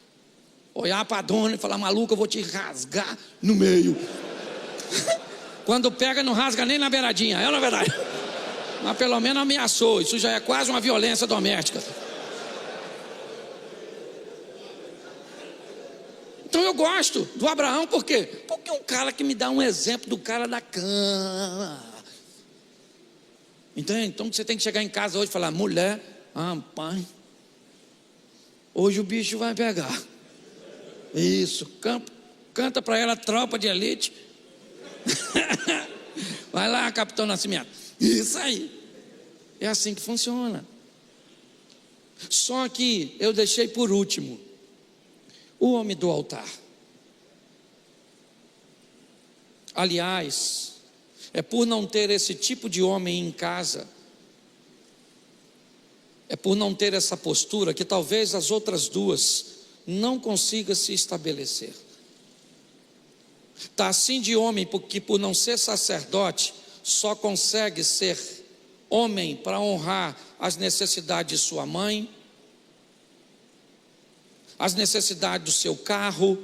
Olhar para a dona e falar, maluca, eu vou te rasgar no meio. Quando pega, não rasga nem na beiradinha, é na verdade. Mas pelo menos ameaçou, isso já é quase uma violência doméstica. Então eu gosto do Abraão, por quê? Porque é um cara que me dá um exemplo do cara da cama. Entende? Então você tem que chegar em casa hoje e falar, mulher, pai, hoje o bicho vai pegar. Isso, canta para ela, tropa de elite. Vai lá, Capitão Nascimento. Isso aí. É assim que funciona. Só que eu deixei por último o homem do altar. Aliás, é por não ter esse tipo de homem em casa, é por não ter essa postura que talvez as outras duas não consigam se estabelecer. Está assim de homem porque por não ser sacerdote, só consegue ser homem para honrar as necessidades de sua mãe, as necessidades do seu carro,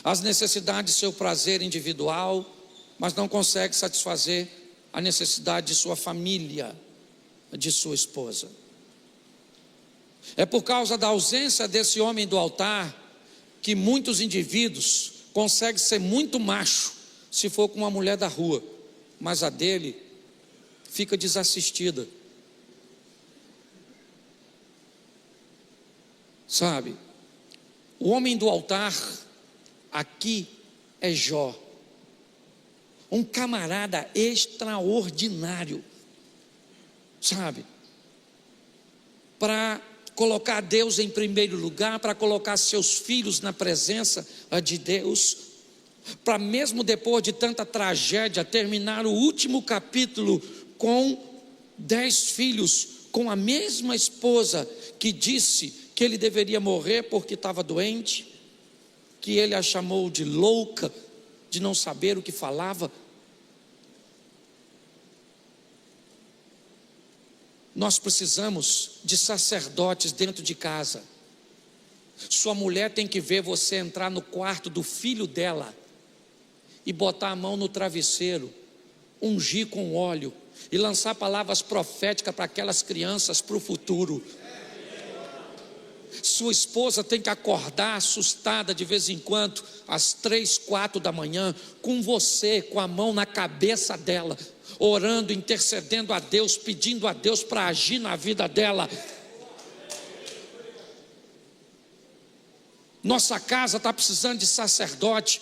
as necessidades do seu prazer individual, mas não consegue satisfazer a necessidade de sua família, de sua esposa. É por causa da ausência desse homem do altar que muitos indivíduos conseguem ser muito macho se for com uma mulher da rua, mas a dele fica desassistida. Sabe, o homem do altar aqui é Jó, um camarada extraordinário, sabe, para colocar Deus em primeiro lugar, para colocar seus filhos na presença de Deus, para mesmo depois de tanta tragédia, terminar o último capítulo com 10 filhos, com a mesma esposa que disse que ele deveria morrer porque estava doente, que ele a chamou de louca, de não saber o que falava. Nós precisamos de sacerdotes dentro de casa. Sua mulher tem que ver você entrar no quarto do filho dela e botar a mão no travesseiro, ungir com óleo e lançar palavras proféticas para aquelas crianças para o futuro. Sua esposa tem que acordar assustada de vez em quando, às 3, 4 da manhã, com você, com a mão na cabeça dela, orando, intercedendo a Deus, pedindo a Deus para agir na vida dela. Nossa casa está precisando de sacerdote,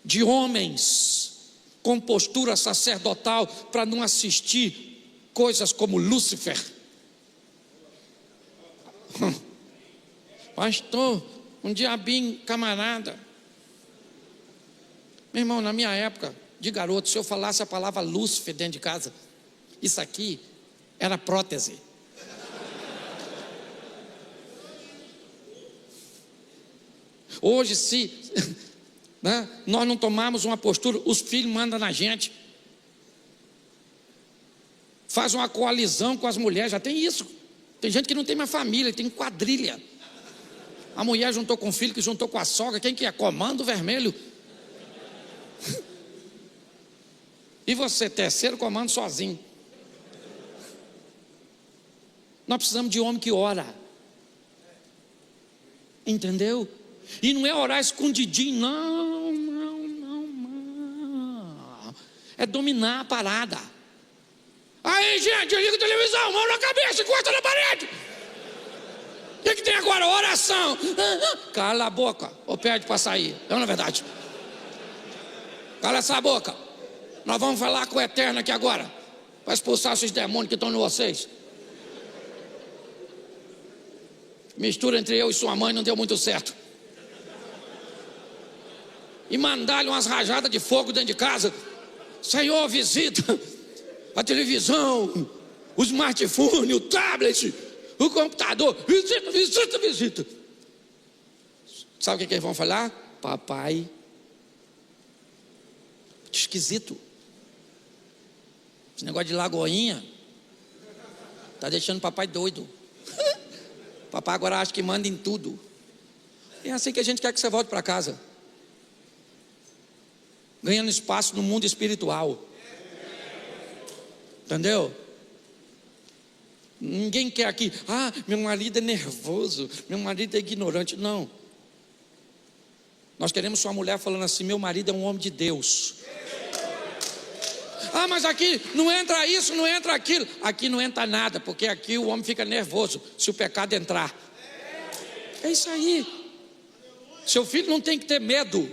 de homens com postura sacerdotal, para não assistir coisas como Lúcifer. Pastor, um diabinho camarada. Meu irmão, na minha época de garoto, se eu falasse a palavra Lúcifer dentro de casa, isso aqui era prótese. Hoje, se né, nós não tomarmos uma postura, os filhos mandam na gente. Faz uma coalizão com as mulheres, já tem isso. Tem gente que não tem mais família, tem quadrilha. A mulher juntou com o filho, que juntou com a sogra. Quem que é? Comando Vermelho. E você, terceiro comando sozinho. Nós precisamos de homem que ora. Entendeu? E não é orar escondidinho, não. É dominar a parada. Aí, gente, liga a televisão, mão na cabeça, encosta na parede. O que tem agora? Oração. Cala a boca, ou pede para sair. Não é verdade? Cala essa boca. Nós vamos falar com o Eterno aqui agora, para expulsar esses demônios que estão em vocês. Mistura entre eu e sua mãe não deu muito certo. E mandar-lhe umas rajadas de fogo dentro de casa. Senhor, visita a televisão, o smartphone, o tablet, o computador. Visita. Sabe o que eles vão falar? Papai, que esquisito. Esse negócio de lagoinha está deixando o papai doido. Papai agora acha que manda em tudo. É assim que a gente quer que você volte para casa, ganhando espaço no mundo espiritual. Entendeu? Ninguém quer aqui, meu marido é nervoso, meu marido é ignorante. Não. Nós queremos sua mulher falando assim: meu marido é um homem de Deus. Mas aqui não entra isso, não entra aquilo. Aqui não entra nada, porque aqui o homem fica nervoso se o pecado entrar. É isso aí. Seu filho não tem que ter medo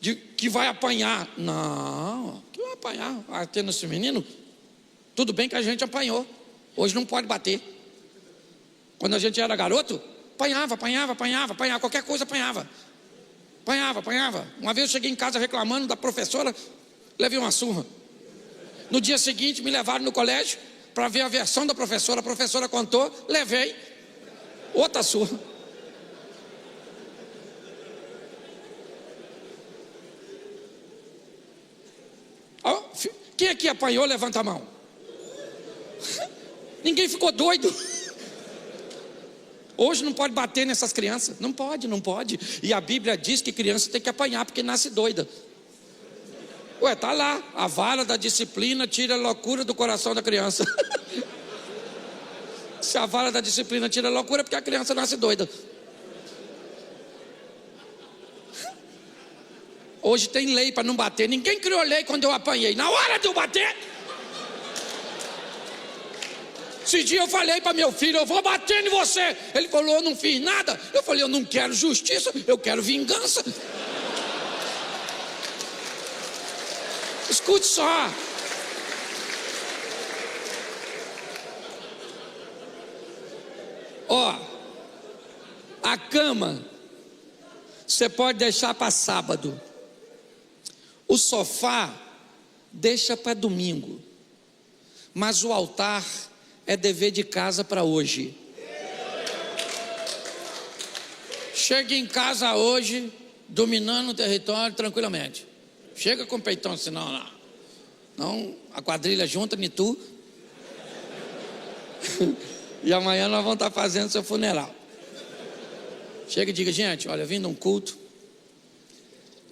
de que vai apanhar. Não, que vai apanhar? Vai ter nesse menino? Tudo bem que a gente apanhou. Hoje não pode bater. Quando a gente era garoto, apanhava. Qualquer coisa apanhava. Uma vez eu cheguei em casa reclamando da professora, levei uma surra. No dia seguinte me levaram no colégio para ver a versão da professora. A professora contou, levei outra surra. Quem aqui apanhou, levanta a mão. Ninguém ficou doido. Hoje não pode bater nessas crianças. Não pode. E a Bíblia diz que criança tem que apanhar porque nasce doida. Tá lá, a vara da disciplina tira a loucura do coração da criança. Se a vara da disciplina tira a loucura, é porque a criança nasce doida. Hoje tem lei para não bater. Ninguém criou lei quando eu apanhei. Na hora de eu bater, esse dia eu falei para meu filho: eu vou bater em você. Ele falou: eu não fiz nada. Eu falei: eu não quero justiça, eu quero vingança. Escute só. A cama você pode deixar para sábado. O sofá deixa para domingo. Mas o altar é dever de casa para hoje. Chega em casa hoje, dominando o território tranquilamente. Chega com o peitão, senão não, a quadrilha junta nem tu. E amanhã nós vamos estar fazendo seu funeral. Chega e diga: gente, olha, vim de um culto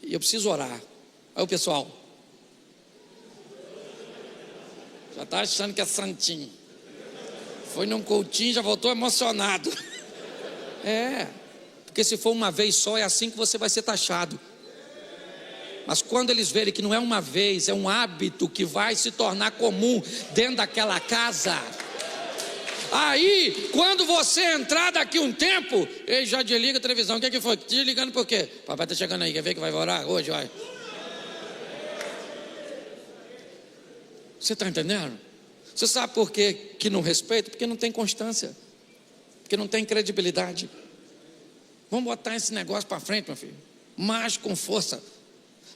e eu preciso orar. Aí o pessoal já está achando que é santinho. Foi num cultinho, já voltou emocionado. Porque se for uma vez só, é assim que você vai ser taxado. Mas quando eles verem que não é uma vez, é um hábito que vai se tornar comum dentro daquela casa, aí, quando você entrar daqui um tempo, ele já desliga a televisão. O que foi? Desligando por quê? Papai está chegando aí, quer ver que vai orar hoje? Vai. Você está entendendo? Você sabe por que não respeita? Porque não tem constância, porque não tem credibilidade. Vamos botar esse negócio para frente, meu filho, mais com força.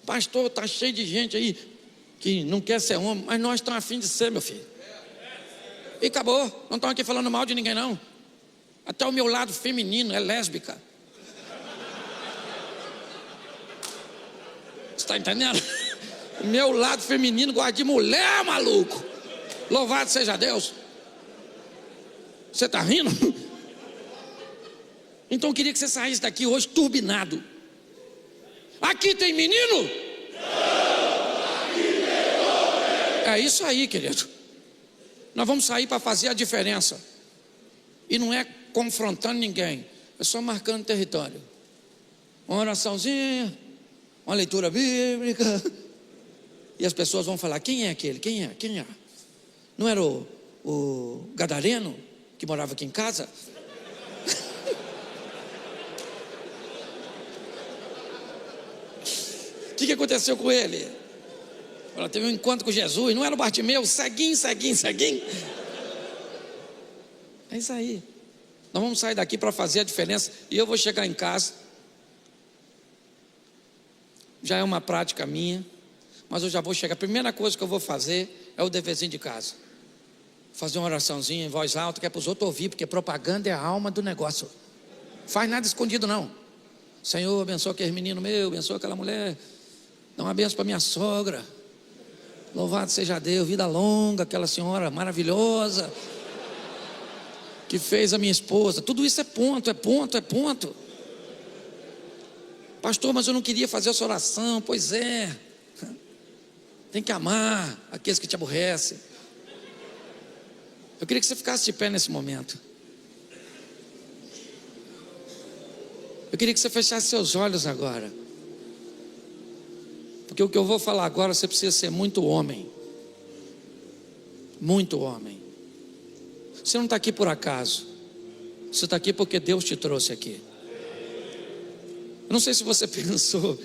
Pastor, está cheio de gente aí que não quer ser homem, mas nós estamos a fim de ser, meu filho. E acabou, não estamos aqui falando mal de ninguém não. Até o meu lado feminino é lésbica. Você está entendendo? O meu lado feminino gosta de mulher, maluco. Louvado seja Deus. Você está rindo? Então eu queria que você saísse daqui hoje turbinado. Aqui tem menino? Não, aqui tem homem. É isso aí, querido. Nós vamos sair para fazer a diferença. E não é confrontando ninguém, é só marcando território. Uma oraçãozinha, uma leitura bíblica. E as pessoas vão falar: quem é aquele? Quem é? Quem é? Não era o gadareno que morava aqui em casa? O que aconteceu com ele? Ela teve um encontro com Jesus. Não era o Bartimeu? Ceguinho. É isso aí. Nós vamos sair daqui para fazer a diferença. E eu vou chegar em casa. Já é uma prática minha. Mas eu já vou chegar. A primeira coisa que eu vou fazer é o deverzinho de casa. Fazer uma oraçãozinha em voz alta, que é para os outros ouvir, porque propaganda é a alma do negócio. Faz nada escondido não. Senhor, abençoa aquele menino meu, abençoa aquela mulher. Dá uma benção para minha sogra. Louvado seja Deus, vida longa, aquela senhora maravilhosa que fez a minha esposa. Tudo isso é ponto. Pastor, mas eu não queria fazer essa oração. Pois é. Tem que amar aqueles que te aborrecem. Eu queria que você ficasse de pé nesse momento. Eu queria que você fechasse seus olhos agora. Porque o que eu vou falar agora, você precisa ser muito homem. Muito homem. Você não está aqui por acaso. Você está aqui porque Deus te trouxe aqui. Eu não sei se você pensou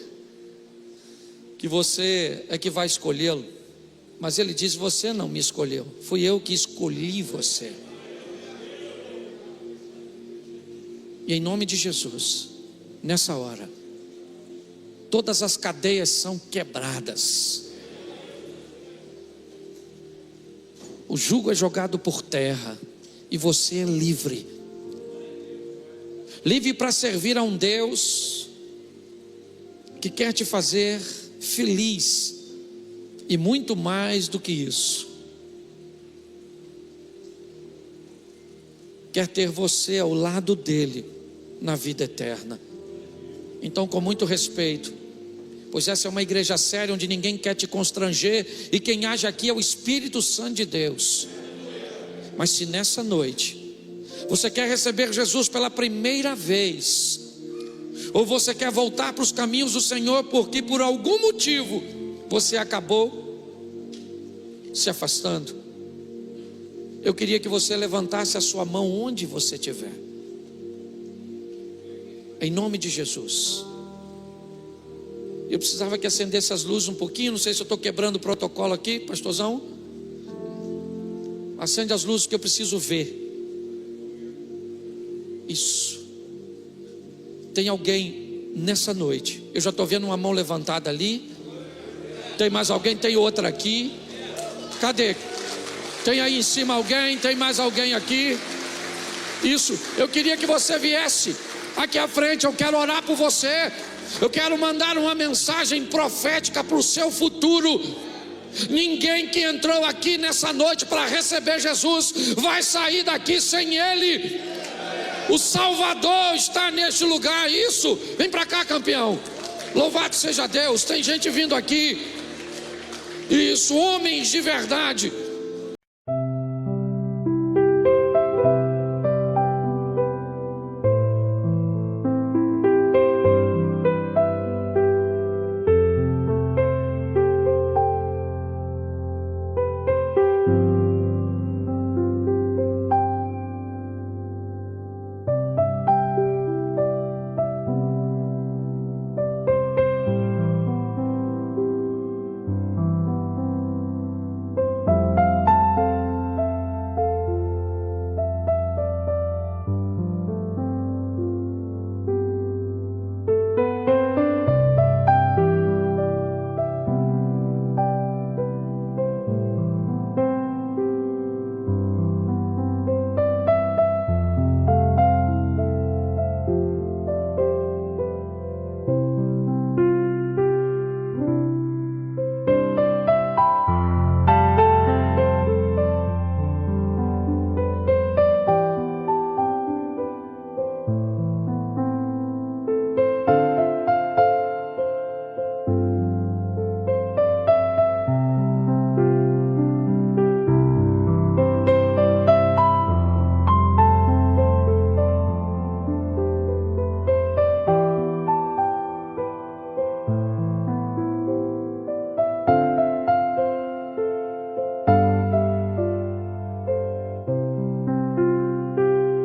que você é que vai escolhê-lo, mas ele diz: você não me escolheu, fui eu que escolhi você. E em nome de Jesus, nessa hora, todas as cadeias são quebradas, o jugo é jogado por terra e você é livre. Livre para servir a um Deus que quer te fazer feliz, e muito mais do que isso, quer ter você ao lado dele na vida eterna. Então, com muito respeito, pois essa é uma igreja séria, onde ninguém quer te constranger, e quem age aqui é o Espírito Santo de Deus. Mas se nessa noite você quer receber Jesus pela primeira vez, ou você quer voltar para os caminhos do Senhor, porque por algum motivo você acabou se afastando, eu queria que você levantasse a sua mão onde você estiver, em nome de Jesus. Eu precisava que acendesse as luzes um pouquinho. Não sei se eu estou quebrando o protocolo aqui, pastorzão. Acende as luzes que eu preciso ver. Isso. Tem alguém nessa noite? Eu já estou vendo uma mão levantada ali. Tem mais alguém? Tem outra aqui. Cadê? Tem aí em cima alguém? Tem mais alguém aqui? Isso. Eu queria que você viesse aqui à frente. Eu quero orar por você. Eu quero mandar uma mensagem profética para o seu futuro. Ninguém que entrou aqui nessa noite para receber Jesus vai sair daqui sem Ele. O Salvador está neste lugar. Isso. Vem para cá, campeão. Louvado seja Deus. Tem gente vindo aqui. Isso, homens de verdade.